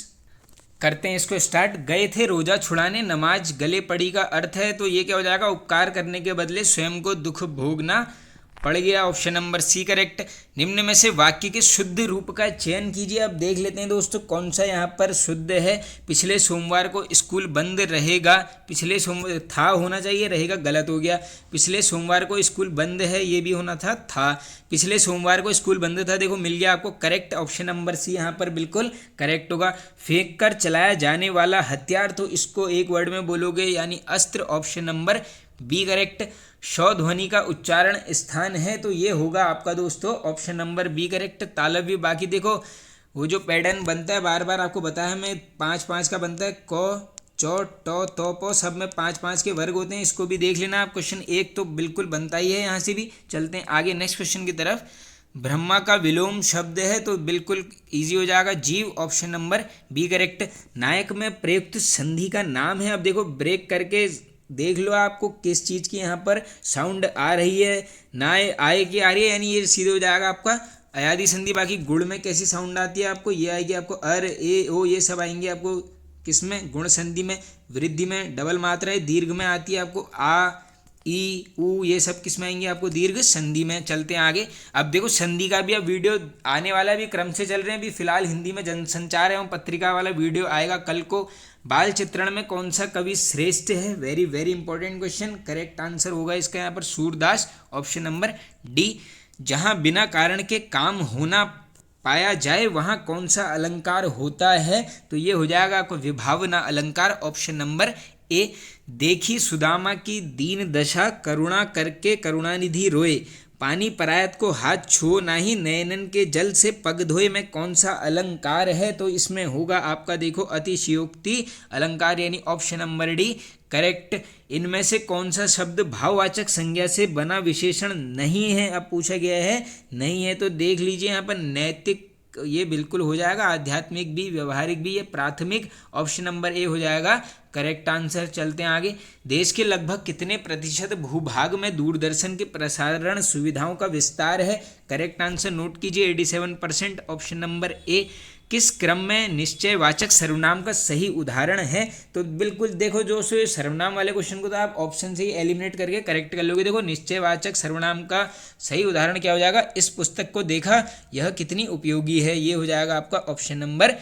करते हैं इसको स्टार्ट। गए थे रोजा छुड़ाने, नमाज गले पड़ी का अर्थ है, तो ये क्या हो जाएगा, उपकार करने के बदले स्वयं को दुख भोगना पड़ गया, ऑप्शन नंबर सी करेक्ट। निम्न में से वाक्य के शुद्ध रूप का चयन कीजिए। अब देख लेते हैं दोस्तों कौन सा यहाँ पर शुद्ध है। पिछले सोमवार को स्कूल बंद रहेगा, पिछले सोमवार था होना चाहिए, रहेगा गलत हो गया। पिछले सोमवार को स्कूल बंद है, ये भी होना था। पिछले सोमवार को स्कूल बंद था, देखो मिल गया आपको करेक्ट, ऑप्शन नंबर सी यहाँ पर बिल्कुल करेक्ट होगा। फेंक कर चलाया जाने वाला हथियार, तो इसको एक वर्ड में बोलोगे यानी अस्त्र, ऑप्शन नंबर बी करेक्ट। शौ ध्वनि का उच्चारण स्थान है, तो ये होगा आपका दोस्तों ऑप्शन नंबर बी करेक्ट, तालव्य। बाकी देखो वो जो पैटर्न बनता है, बार बार आपको बताया मैं, 5-5 का बनता है, क चौ टो तो पो, सब में 5-5 के वर्ग होते हैं, इसको भी देख लेना आप। क्वेश्चन 1 तो बिल्कुल बनता ही है यहाँ से भी। चलते हैं आगे नेक्स्ट क्वेश्चन की तरफ। ब्रह्मा का विलोम शब्द है, तो बिल्कुल इजी हो जाएगा जीव, ऑप्शन नंबर बी करेक्ट। नायक में प्रयुक्त संधि का नाम है। अब देखो ब्रेक करके देख लो आपको किस चीज़ की यहाँ पर साउंड आ रही है, नाय आए की आ रही है, यानी ये सीधे हो जाएगा आपका अयादी संधि। बाकी गुड़ में कैसी साउंड आती है आपको, ये आएगी आपको अर ए ओ, ये सब आएंगे आपको किसमें, गुण संधि में, वृद्धि में, डबल मात्रा है, दीर्घ में आती है आपको आ, ई, ऊ, ये सब किस में आएंगे आपको, दीर्घ संधि में। चलते हैं आगे। अब देखो संधि का भी अब वीडियो आने वाला, भी क्रम से चल रहे हैं। अभी फिलहाल हिंदी में जनसंचार एवं पत्रिका वाला वीडियो आएगा कल को। बाल चित्रण में कौन सा कवि श्रेष्ठ है, very very important question. Correct answer होगा इसका यहाँ पर सूरदास, ऑप्शन नंबर डी। जहाँ बिना कारण के काम होना पाया जाए वहाँ कौन सा अलंकार होता है, तो ये हो जाएगा आपको विभावना अलंकार, ऑप्शन नंबर ए। देखी सुदामा की दीन दशा, करुणा करके करुणानिधि रोए, पानी परायत को हाथ छुओ नाही, नयनन के जल से पग धोए में कौन सा अलंकार है, तो इसमें होगा आपका देखो अतिशयोक्ति अलंकार, यानी ऑप्शन नंबर डी करेक्ट। इनमें से कौन सा शब्द भाववाचक संज्ञा से बना विशेषण नहीं है, अब पूछा गया है नहीं है, तो देख लीजिए यहाँ पर नैतिक, ये बिल्कुल हो जाएगा, आध्यात्मिक भी, व्यवहारिक भी, ये प्राथमिक, ऑप्शन नंबर ए हो जाएगा करेक्ट आंसर। चलते हैं आगे। देश के लगभग कितने प्रतिशत भूभाग में दूरदर्शन के प्रसारण सुविधाओं का विस्तार है, करेक्ट आंसर नोट कीजिए 87%, ऑप्शन नंबर ए। किस क्रम में निश्चयवाचक सर्वनाम का सही उदाहरण है, तो बिल्कुल देखो जो सो सर्वनाम वाले क्वेश्चन को तो आप ऑप्शन से ही एलिमिनेट करके करेक्ट कर लोगे। देखो निश्चयवाचक सर्वनाम का सही उदाहरण क्या हो जाएगा, इस पुस्तक को देखा यह कितनी उपयोगी है, ये हो जाएगा आपका ऑप्शन नंबर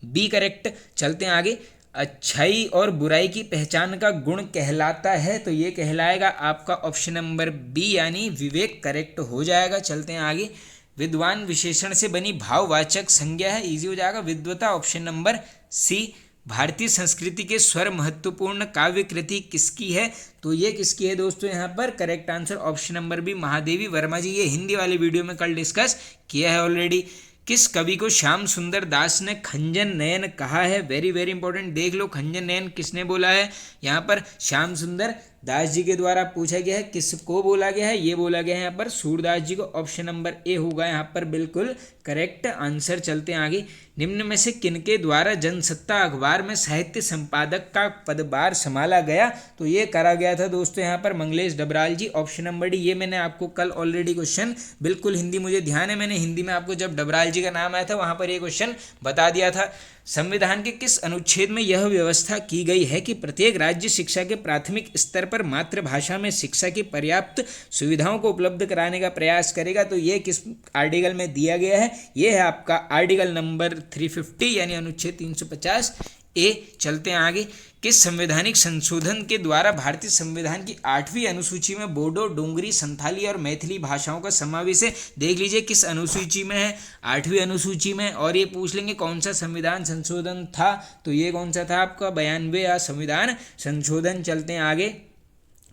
बी करेक्ट। चलते हैं आगे। अच्छाई और बुराई की पहचान का गुण कहलाता है, तो ये कहलाएगा आपका ऑप्शन नंबर बी यानी विवेक, करेक्ट हो जाएगा। चलते हैं आगे। विद्वान विशेषण से बनी भाववाचक संज्ञा है, इजी हो जाएगा विद्वता, ऑप्शन नंबर सी। भारतीय संस्कृति के स्वर महत्वपूर्ण काव्य कृति किसकी है, तो ये किसकी है दोस्तों, यहाँ पर correct answer option number B Mahadevi Verma ji. ये हिंदी वाले वीडियो में कल डिस्कस किया है ऑलरेडी। किस कवि को श्याम सुंदर दास ने खंजन नयन कहा है, वेरी वेरी इंपॉर्टेंट, देख लो खंजन नयन किसने बोला है, यहाँ पर श्याम सुंदर दास जी के द्वारा पूछा गया है। किसको बोला गया है, ये बोला गया है यहाँ पर सूरदास जी को, ऑप्शन नंबर ए होगा यहाँ पर बिल्कुल करेक्ट आंसर। चलते हैं आगे। निम्न में से किनके द्वारा जनसत्ता अखबार में साहित्य संपादक का पदभार संभाला गया, तो ये करा गया था दोस्तों यहाँ पर मंगलेश डबराल जी, ऑप्शन नंबर डी। ये मैंने आपको कल ऑलरेडी क्वेश्चन, बिल्कुल हिंदी मुझे ध्यान है, मैंने हिंदी में आपको जब डबराल जी का नाम आया था वहाँ पर ये क्वेश्चन बता दिया था। संविधान के किस अनुच्छेद में यह व्यवस्था की गई है कि प्रत्येक राज्य शिक्षा के प्राथमिक स्तर पर मातृभाषा में शिक्षा की पर्याप्त सुविधाओं को उपलब्ध कराने का प्रयास करेगा, तो ये किस आर्टिकल में दिया गया है, ये है आपका आर्टिकल नंबर 350 यानी अनुच्छेद 350 ए। चलते हैं आगे। किस संवैधानिक संशोधन के द्वारा भारतीय संविधान की 8वीं अनुसूची में बोडो, डोंगरी, संथाली और मैथिली भाषाओं का समावेश है, देख लीजिए किस अनुसूची में है, 8वीं अनुसूची में। और ये पूछ लेंगे कौन सा संविधान संशोधन था, तो ये कौन सा था आपका 92वां संविधान संशोधन। चलते हैं आगे।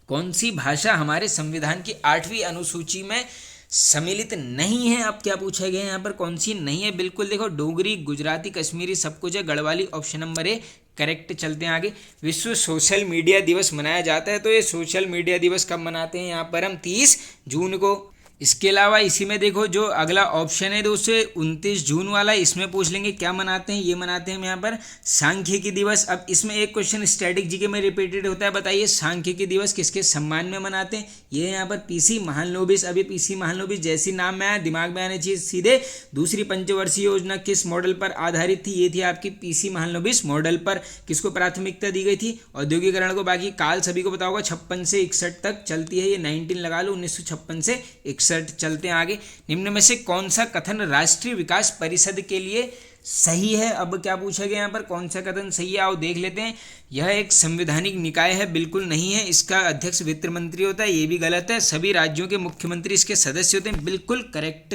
कौन सी भाषा हमारे संविधान की 8वीं अनुसूची में सम्मिलित नहीं है, अब क्या पूछा गया है यहाँ पर, कौन सी नहीं है, बिल्कुल देखो डोगरी, गुजराती, कश्मीरी सब कुछ है, Garhwali, option number A correct. चलते हैं आगे। विश्व सोशल मीडिया दिवस मनाया जाता है, तो ये सोशल मीडिया दिवस कब मनाते हैं, यहाँ पर हम 30 जून को। इसके अलावा इसी में देखो जो अगला ऑप्शन है दोस्तों 29 जून वाला, इसमें पूछ लेंगे क्या मनाते हैं, ये मनाते हैं यहाँ पर सांख्यिकी दिवस। अब इसमें एक क्वेश्चन स्टैटिक जीके में रिपीटेड होता है, बताइए सांख्यिकी दिवस किसके सम्मान में मनाते हैं, ये यहाँ पर पीसी महालनोबिस। अभी पीसी महालनोबिस जैसी नाम में आया दिमाग में आना चाहिए सीधे। दूसरी पंचवर्षीय योजना किस मॉडल पर आधारित थी, ये थी आपकी पीसी महालनोबिस मॉडल पर। किसको प्राथमिकता दी गई थी, औद्योगिकरण को। बाकी काल सभी को पता होगा 56 से 61 तक चलती है, ये 19 लगा लो, 1956 से 61। चलते हैं आगे। निम्न में से कौन सा कथन राष्ट्रीय विकास परिषद के लिए सही है, अब क्या पूछा गया यहाँ पर, कौन सा कथन सही है, आओ देख लेते हैं। यह एक संवैधानिक निकाय है, बिल्कुल नहीं है, इसका अध्यक्ष वित्त मंत्री होता है, ये भी गलत है। सभी राज्यों के मुख्यमंत्री इसके सदस्य होते हैं, बिल्कुल करेक्ट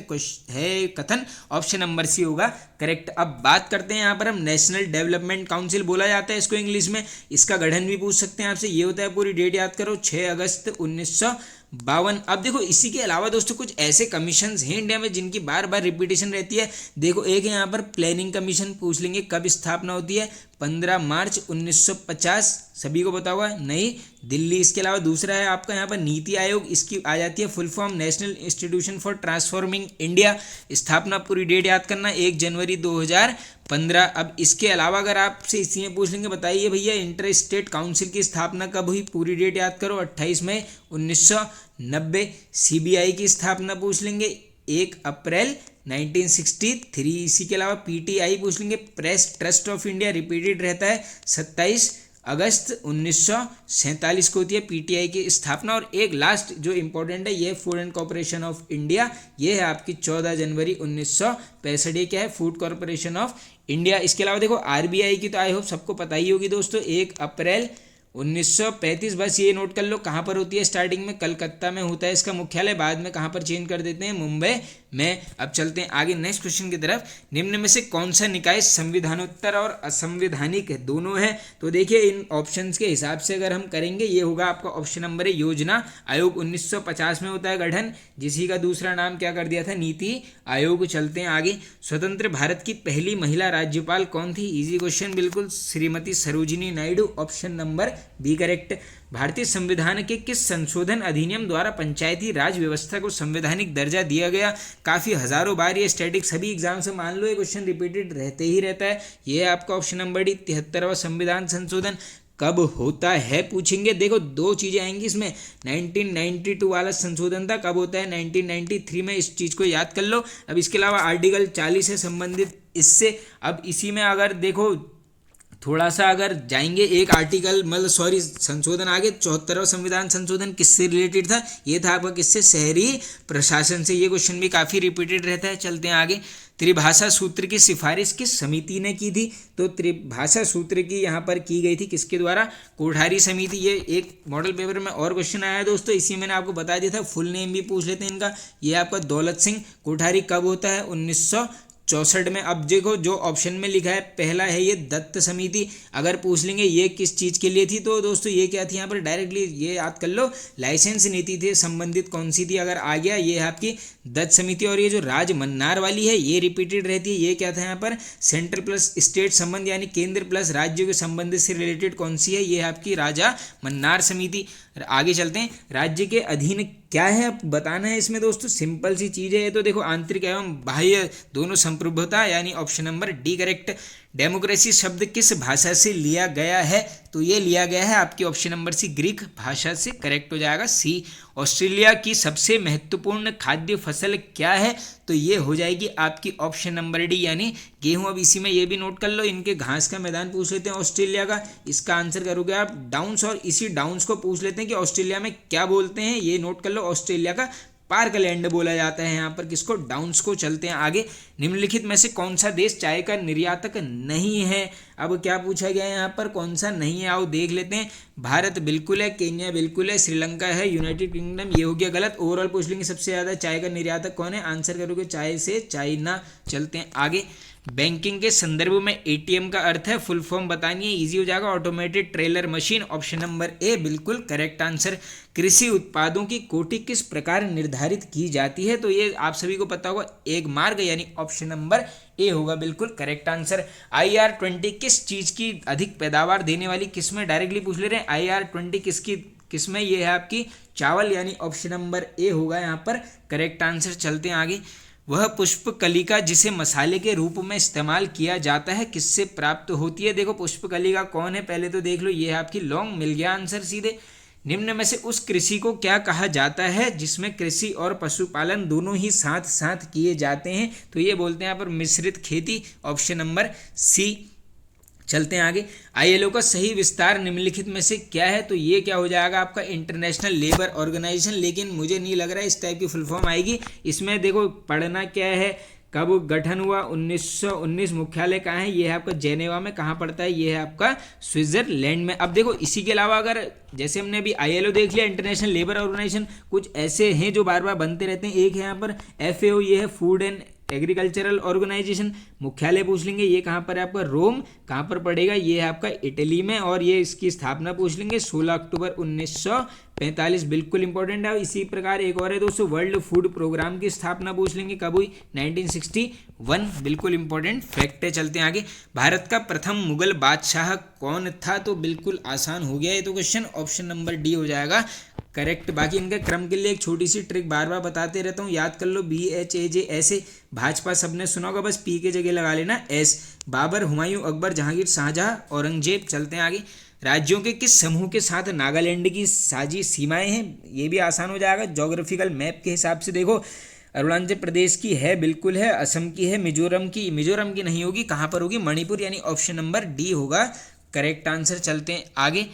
है कथन, ऑप्शन नंबर सी होगा करेक्ट। अब बात करते हैं यहाँ पर हम नेशनल डेवलपमेंट काउंसिल बोला जाता है इसको इंग्लिश में, इसका गठन भी पूछ सकते हैं आपसे, ये होता है, पूरी डेट याद करो 6 अगस्त 1952। अब देखो इसी के अलावा दोस्तों कुछ ऐसे कमीशंस हैं इंडिया में जिनकी बार बार रिपीटेशन रहती है। देखो एक है यहाँ पर प्लानिंग कमीशन, पूछ लेंगे कब स्थापना होती है, 15 मार्च 1950, सभी को पता हुआ है नहीं, दिल्ली। इसके अलावा दूसरा है आपका यहाँ पर नीति आयोग, इसकी आ जाती है full form national institution for transforming India, स्थापना पूरी डेट याद करना 1 जनवरी 2015। अब इसके अलावा अगर आपसे इसी में पूछ लेंगे बताइए भैया इंटर स्टेट काउंसिल की स्थापना कब हुई, पूरी डेट याद करो 28 मई 1990। सीबीआई की स्थापना पूछ लेंगे 1 अप्रैल 1963। इसी के अलावा पीटीआई पूछ लेंगे, press trust of India, repeated रहता है, 27 अगस्त 1947 को होती है पीटीआई की स्थापना। और एक लास्ट जो इंपॉर्टेंट है, ये food and corporation of India, ये है आपकी 14 जनवरी 1965। ये क्या है, फूड कॉर्पोरेशन ऑफ इंडिया। इसके अलावा देखो आरबीआई की तो आई होप सबको पता ही होगी दोस्तों, 1 अप्रैल 1935। बस ये नोट कर लो कहाँ पर होती है, स्टार्टिंग में कलकत्ता में होता है इसका मुख्यालय, बाद में कहाँ पर चेंज कर देते हैं, मुंबई में। अब चलते हैं आगे नेक्स्ट क्वेश्चन की तरफ। निम्न में से कौन सा निकाय संविधानोत्तर और असंवैधानिक है, दोनों है? तो देखिए इन ऑप्शंस के हिसाब से अगर हम करेंगे, ये होगा आपका ऑप्शन नंबर है योजना आयोग। 1950 में होता है गठन, जिसी का दूसरा नाम क्या कर दिया था, नीति आयोग। चलते हैं आगे। स्वतंत्र भारत की पहली महिला राज्यपाल कौन थी? इजी क्वेश्चन बिल्कुल, Shrimati Sarojini Naidu, option number B correct. भारतीय संविधान के किस संशोधन अधिनियम द्वारा पंचायती राज व्यवस्था को संवैधानिक दर्जा दिया गया? काफ़ी हजारों बार ये स्टैटिक सभी एग्जाम से मान लो ये क्वेश्चन रिपीटेड रहते ही रहता है। ये है आपका ऑप्शन नंबर डी, 73वां संविधान संशोधन कब होता है पूछेंगे। देखो दो चीज़ें आएंगी इसमें, 1992 वाला संशोधन था, कब होता है 1993 में, इस चीज़ को याद कर लो। अब इसके अलावा आर्टिकल 40 से संबंधित इससे, अब इसी में अगर देखो थोड़ा सा अगर जाएंगे, एक आर्टिकल मतलब सॉरी संशोधन आगे, 74वां संविधान संशोधन किससे रिलेटेड था? ये था आपका किससे, शहरी प्रशासन से। ये क्वेश्चन भी काफ़ी रिपीटेड रहता है। चलते हैं आगे। त्रिभाषा सूत्र की सिफारिश किस समिति ने की थी? तो त्रिभाषा सूत्र की यहाँ पर की गई थी किसके द्वारा? कोठारी समिति। ये एक मॉडल पेपर में और क्वेश्चन आया है दोस्तों, इसी मैंने आपको बता दिया था, फुल नेम भी पूछ लेते हैं इनका। ये आपका दौलत सिंह कोठारी कब होता है? 1964 में। अब देखो जो ऑप्शन में लिखा है, पहला है ये दत्त समिति। अगर पूछ लेंगे ये किस चीज़ के लिए थी, तो दोस्तों ये क्या थी, यहाँ पर डायरेक्टली ये याद कर लो, लाइसेंस नीति थी संबंधित कौन सी थी, अगर आ गया ये है आपकी दत्त समिति। और ये जो राज मन्नार वाली है ये रिपीटेड रहती है, ये क्या था यहाँ पर, सेंट्रल प्लस स्टेट संबंध, यानी केंद्र प्लस राज्यों के संबंध से रिलेटेड कौन सी है, ये है आपकी राजा मन्नार समिति। आगे चलते हैं। राज्य के अधीन क्या है अब बताना है इसमें दोस्तों, सिंपल सी चीज़ है ये तो। देखो आंतरिक एवं बाह्य दोनों संप्रभुता, यानी option number D correct. Democracy शब्द किस भाषा से लिया गया है? तो ये लिया गया है आपकी ऑप्शन नंबर सी, ग्रीक भाषा से, करेक्ट हो जाएगा सी। ऑस्ट्रेलिया की सबसे महत्वपूर्ण खाद्य फसल क्या है? तो ये हो जाएगी आपकी ऑप्शन नंबर डी, यानी गेहूं। अब इसी में ये भी नोट कर लो, इनके घास का मैदान पूछ लेते हैं ऑस्ट्रेलिया का, इसका आंसर करोगे आप डाउन्स। और इसी डाउन्स को पूछ लेते हैं कि ऑस्ट्रेलिया में क्या बोलते हैं, ये नोट कर लो, ऑस्ट्रेलिया का पार्कलैंड बोला जाता है यहाँ पर किसको, डाउन्स को। चलते हैं आगे। निम्नलिखित में से कौन सा देश चाय का निर्यातक नहीं है? अब क्या पूछा गया है यहाँ पर, कौन सा नहीं है, आओ देख लेते हैं। भारत बिल्कुल है, केन्या बिल्कुल है, श्रीलंका है, यूनाइटेड किंगडम ये हो गया गलत। ओवरऑल पूछ लेंगे सबसे ज़्यादा चाय का निर्यातक कौन है, आंसर करोगे चाय से चाइना। चलते हैं आगे। बैंकिंग के संदर्भ में एटीएम का अर्थ है, फुल फॉर्म बतानी है, इजी हो जाएगा, automated teller machine, option number ए बिल्कुल करेक्ट आंसर। कृषि उत्पादों की कोटि किस प्रकार निर्धारित की जाती है? तो ये आप सभी को पता होगा, एक मार्ग, यानी ऑप्शन नंबर ए होगा बिल्कुल करेक्ट आंसर। IR-20 किस चीज़ की अधिक पैदावार देने वाली किस्में, डायरेक्टली पूछ ले रहे हैं, IR-20 किसकी किस्में, ये है आपकी चावल, यानी ऑप्शन नंबर ए होगा यहाँ पर करेक्ट आंसर। चलते हैं आगे। वह पुष्प कलिका जिसे मसाले के रूप में इस्तेमाल किया जाता है किससे प्राप्त होती है? देखो पुष्प कलिका कौन है पहले तो देख लो, ये है आपकी लौंग, मिल गया आंसर सीधे। निम्न में से उस कृषि को क्या कहा जाता है जिसमें कृषि और पशुपालन दोनों ही साथ साथ किए जाते हैं? तो ये बोलते हैं यहाँ पर मिश्रित खेती, ऑप्शन नंबर सी। चलते हैं आगे। ILO का सही विस्तार निम्नलिखित में से क्या है? तो ये क्या हो जाएगा आपका, इंटरनेशनल लेबर ऑर्गेनाइजेशन, लेकिन मुझे नहीं लग रहा है इस टाइप की फुल फॉर्म आएगी। इसमें देखो पढ़ना क्या है, कब गठन हुआ, 1919, मुख्यालय कहाँ है, ये है आपका जेनेवा में, कहाँ पड़ता है, ये है आपका स्विट्जरलैंड में। अब देखो इसी के अलावा अगर जैसे हमने अभी ILO देख लिया, इंटरनेशनल लेबर ऑर्गेनाइजेशन, कुछ ऐसे हैं जो बार बार बनते रहते हैं। एक है यहाँ पर FAO, ये है फूड एंड एग्रीकल्चरल ऑर्गेनाइजेशन, मुख्यालय पूछ लेंगे, ये कहाँ पर है आपका, रोम, कहाँ पर पड़ेगा, ये है आपका इटली में। और ये इसकी स्थापना पूछ लेंगे 16 अक्टूबर 1945, बिल्कुल इंपॉर्टेंट है। इसी प्रकार एक और है दोस्तों, वर्ल्ड फूड प्रोग्राम की स्थापना पूछ लेंगे, कब हुई, 1961, बिल्कुल इंपॉर्टेंट फैक्ट है। चलते हैं आगे। भारत का प्रथम मुगल बादशाह कौन था? तो बिल्कुल आसान हो गया ये तो क्वेश्चन, ऑप्शन नंबर डी हो जाएगा करेक्ट। बाकी इनके क्रम के लिए एक छोटी सी ट्रिक बार बार बताते रहता हूँ, याद कर लो, BHAJ ऐसे, भाजपा सबने सुना होगा, बस पी के जगह लगा लेना S। बाबर, हुमायूं, अकबर, जहांगीर, शाहजहां, औरंगजेब। चलते हैं आगे। राज्यों के किस समूह के साथ नागालैंड की साझी सीमाएं हैं? ये भी आसान हो जाएगा, ज्योग्राफिकल मैप के हिसाब से देखो, अरुणाचल प्रदेश की है, बिल्कुल है। असम की है। मिजोरम की नहीं होगी, कहाँ पर होगी? मणिपुर, यानी ऑप्शन नंबर डी होगा करेक्ट आंसर। चलते हैं आगे।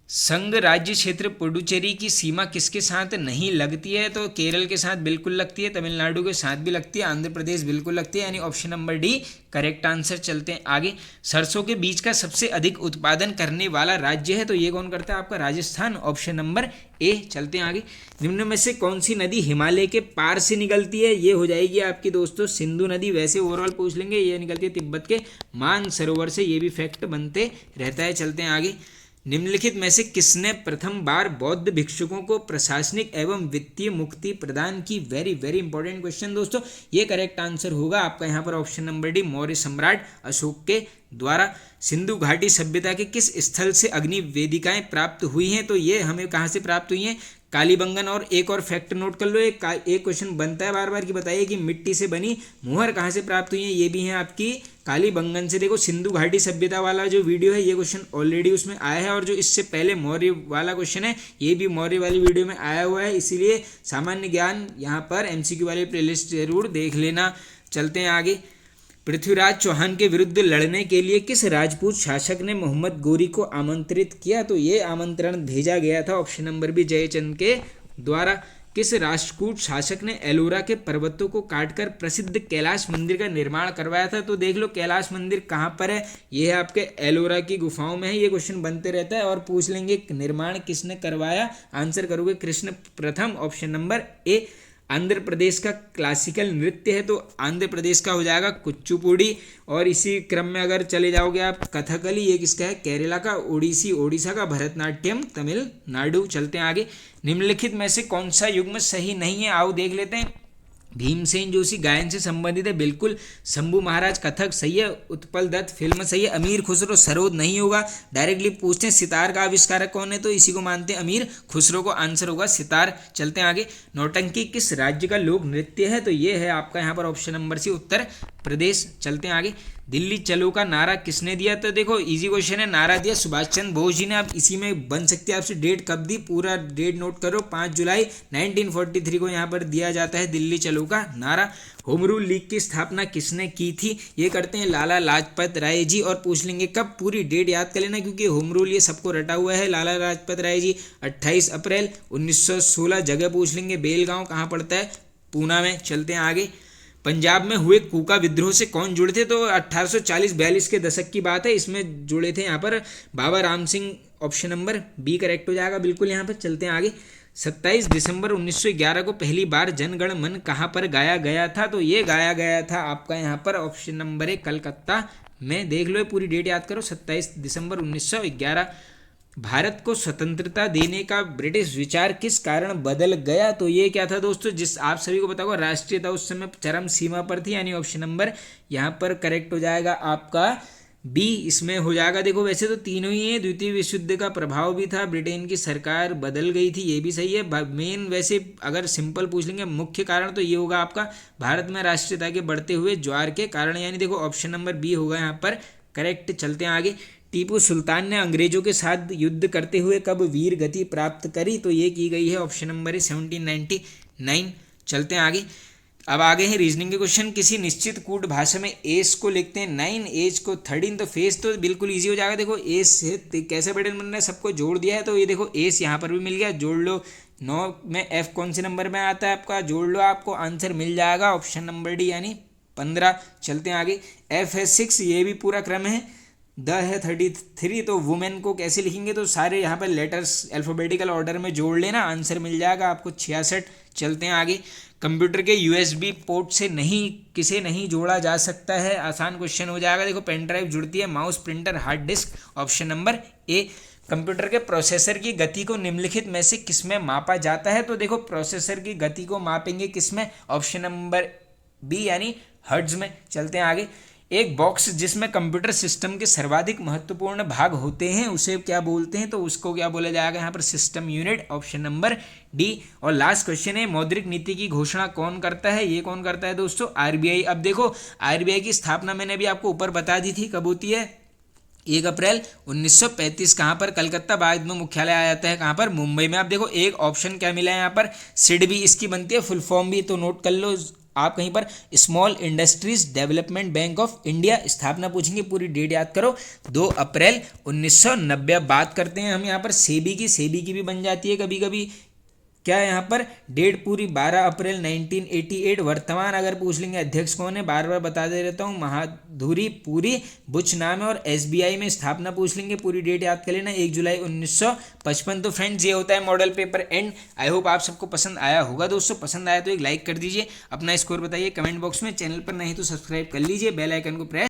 संघ राज्य क्षेत्र पुडुचेरी की सीमा किसके साथ नहीं लगती है? तो केरल के साथ बिल्कुल लगती है, तमिलनाडु के साथ भी लगती है, आंध्र प्रदेश बिल्कुल लगती है, यानी option number D correct answer. चलते हैं आगे। सरसों के बीज का सबसे अधिक उत्पादन करने वाला राज्य है, तो ये कौन करता है? आपका राजस्थान, ऑप्शन नंबर ए। चलते हैं आगे। निम्न में से कौन सी नदी हिमालय के पार से निकलती है? ये हो जाएगी आपकी दोस्तों सिंधु नदी। वैसे ओवरऑल पूछ लेंगे, ये निकलती है तिब्बत के मानसरोवर से, ये भी फैक्ट बनते रहता है। चलते हैं आगे। निम्नलिखित में से किसने प्रथम बार बौद्ध भिक्षुकों को प्रशासनिक एवं वित्तीय मुक्ति प्रदान की? वेरी वेरी इंपॉर्टेंट क्वेश्चन दोस्तों। ये करेक्ट आंसर होगा आपका यहाँ पर ऑप्शन नंबर डी, मौर्य सम्राट अशोक के द्वारा। सिंधु घाटी सभ्यता के किस स्थल से अग्नि वेदिकाएं प्राप्त हुई हैं? तो ये हमें कहाँ से प्राप्त हुई हैं? कालीबंगन। और एक और फैक्ट नोट कर लो, एक क्वेश्चन बनता है बार बार कि बताइए कि मिट्टी से बनी मुहर कहाँ से प्राप्त हुई है? ये भी है आपकी कालीबंगन से। देखो सिंधु घाटी सभ्यता वाला जो वीडियो है, ये क्वेश्चन ऑलरेडी उसमें आया है, और जो इससे पहले मौर्य वाला क्वेश्चन है, ये भी मौर्य वाली वीडियो में आया हुआ है। इसीलिए सामान्य ज्ञान यहाँ पर एमसीक्यू वाले प्लेलिस्ट जरूर देख लेना। चलते हैं आगे। पृथ्वीराज चौहान के विरुद्ध लड़ने के लिए किस राजपूत शासक ने मोहम्मद गोरी को आमंत्रित किया? तो ये आमंत्रण भेजा गया था ऑप्शन नंबर बी, जयचंद के द्वारा। किस राष्ट्रकूट शासक ने एलोरा के पर्वतों को काटकर प्रसिद्ध कैलाश मंदिर का निर्माण करवाया था? तो देख लो कैलाश मंदिर कहाँ पर है, ये है आपके एलोरा की गुफाओं में है। ये क्वेश्चन बनते रहता है, और पूछ लेंगे निर्माण किसने करवाया? आंसर करोगे कृष्ण प्रथम, ऑप्शन नंबर ए। आंध्र प्रदेश का क्लासिकल नृत्य है, तो आंध्र प्रदेश का हो जाएगा कुचिपुड़ी। और इसी क्रम में अगर चले जाओगे आप, कथकली, ये किसका है? केरला का। ओडिसी ओडिशा का। भरतनाट्यम तमिलनाडु। चलते हैं आगे। निम्नलिखित में से कौन सा युग्म सही नहीं है? आओ देख लेते हैं। भीमसेन जोशी गायन से संबंधित है, बिल्कुल। शंभू महाराज कथक सही है। उत्पल दत्त फिल्म सही है। अमीर खुसरो सरोद नहीं होगा। डायरेक्टली पूछते हैं सितार का आविष्कारक कौन है, तो इसी को मानते हैं अमीर खुसरो को आंसर होगा सितार। चलते हैं आगे। नौटंकी किस राज्य का लोक नृत्य है? तो ये है आपका यहाँ पर ऑप्शन नंबर सी, उत्तर प्रदेश। चलते हैं आगे। दिल्ली चलो का नारा किसने दिया? तो देखो इजी क्वेश्चन है, नारा दिया सुभाष चंद्र बोस जी ने। अब इसी में बन सकती है आपसे डेट कब दी, पूरा डेट नोट करो। 5 जुलाई 1943 को यहाँ पर दिया जाता है दिल्ली चलो का नारा। होम रूल लीग की स्थापना किसने की थी? ये करते हैं लाला लाजपत राय जी। और पूछ लेंगे कब, पूरी डेट याद कर लेना, क्योंकि होम रूल ये सबको रटा हुआ है। लाला लाजपत राय जी 28 अप्रैल 1916। जगह पूछ लेंगे बेलगांव कहाँ पड़ता है? पूना में। चलते हैं आगे। पंजाब में हुए कूका विद्रोह से कौन जुड़े थे? तो 1840-42 के दशक की बात है, इसमें जुड़े थे यहाँ पर Baba Ram Singh, option number B correct हो जाएगा बिल्कुल यहाँ पर। चलते हैं आगे। 27 दिसंबर 1911 को पहली बार जनगण मन कहाँ पर गाया गया था? तो ये गाया गया था आपका यहाँ पर ऑप्शन नंबर ए, कलकत्ता में। देख लो पूरी डेट याद करो, 27 दिसंबर 1911। भारत को स्वतंत्रता देने का ब्रिटिश विचार किस कारण बदल गया? तो ये क्या था दोस्तों, जिस आप सभी को पता होगा, राष्ट्रीयता उस समय चरम सीमा पर थी, यानी ऑप्शन नंबर यहाँ पर करेक्ट हो जाएगा आपका बी, इसमें हो जाएगा। देखो वैसे तो तीनों ही है, द्वितीय विश्व युद्ध का प्रभाव भी था, ब्रिटेन की सरकार बदल गई थी, ये भी सही है। मेन वैसे अगर सिंपल पूछ लेंगे मुख्य कारण, तो ये होगा आपका भारत में राष्ट्रीयता के बढ़ते हुए ज्वार के कारण, यानी देखो ऑप्शन नंबर बी होगा यहाँ पर करेक्ट। चलते हैं आगे। टीपू सुल्तान ने अंग्रेजों के साथ युद्ध करते हुए कब वीर गति प्राप्त करी? तो ये की गई है ऑप्शन नंबर है 1799। चलते हैं आगे। अब आगे है रीजनिंग के क्वेश्चन। किसी निश्चित कूट भाषा में एज को लिखते हैं 9, एज को 13, तो फेस तो बिल्कुल इजी हो जाएगा। देखो एज से कैसे पैटर्न बन रहा है, सबको जोड़ दिया है, तो ये देखो एस यहाँ पर भी मिल गया, जोड़ लो। 9 में एफ कौन से नंबर में आता है आपका, जोड़ लो, आपको आंसर मिल जाएगा ऑप्शन नंबर डी यानी 15। चलते हैं आगे। एफ है 6, ये भी पूरा क्रम है। द है 33, तो वुमेन को कैसे लिखेंगे, तो सारे यहाँ पर लेटर्स अल्फ़ाबेटिकल ऑर्डर में जोड़ लेना, आंसर मिल जाएगा आपको 66। चलते हैं आगे। कंप्यूटर के यूएसबी पोर्ट से किसे नहीं जोड़ा जा सकता है? आसान क्वेश्चन हो जाएगा। देखो पेन ड्राइव जुड़ती है, mouse, printer, hard disk, option number ए। कंप्यूटर के प्रोसेसर की गति को निम्नलिखित में से किसमें मापा जाता है? तो देखो प्रोसेसर की गति को मापेंगे किसमें, ऑप्शन नंबर बी यानी हर्ट्ज में। चलते हैं आगे। एक बॉक्स जिसमें कंप्यूटर सिस्टम के सर्वाधिक महत्वपूर्ण भाग होते हैं उसे क्या बोलते हैं? तो उसको क्या बोला जाएगा यहाँ पर, system unit, option number D. और लास्ट क्वेश्चन है, मौद्रिक नीति की घोषणा कौन करता है? ये कौन करता है दोस्तों, आरबीआई। अब देखो आरबीआई की स्थापना मैंने अभी आपको ऊपर बता दी थी, कब होती है, 1 अप्रैल 1935 कहाँ पर? कलकत्ता। बाद में मुख्यालय आ जाता है कहाँ पर? मुंबई में। आप देखो एक ऑप्शन क्या मिला है यहाँ पर, सिडबी इसकी बनती है, फुल फॉर्म भी तो नोट कर लो आप कहीं पर। Small industries development bank of India, स्थापना पूछेंगे, पूरी डेट याद करो 2 अप्रैल 1990। बात करते हैं हम यहाँ पर सेबी की, सेबी की भी बन जाती है कभी कभी, क्या है यहाँ पर डेट पूरी 12 अप्रैल 1988। वर्तमान अगर पूछ लेंगे अध्यक्ष कौन है, बार बार बता दे रहता हूँ, महाधुरी पुरी बुच नाम है। और एसबीआई में स्थापना पूछ लेंगे, पूरी डेट याद कर लेना 1 जुलाई 1955। तो फ्रेंड्स ये होता है model paper and. I hope आप सबको पसंद आया होगा दोस्तों, पसंद आया तो एक लाइक कर दीजिए, अपना स्कोर बताइए कमेंट बॉक्स में, चैनल पर नहीं तो सब्सक्राइब कर लीजिए, बेल आइकन को प्रेस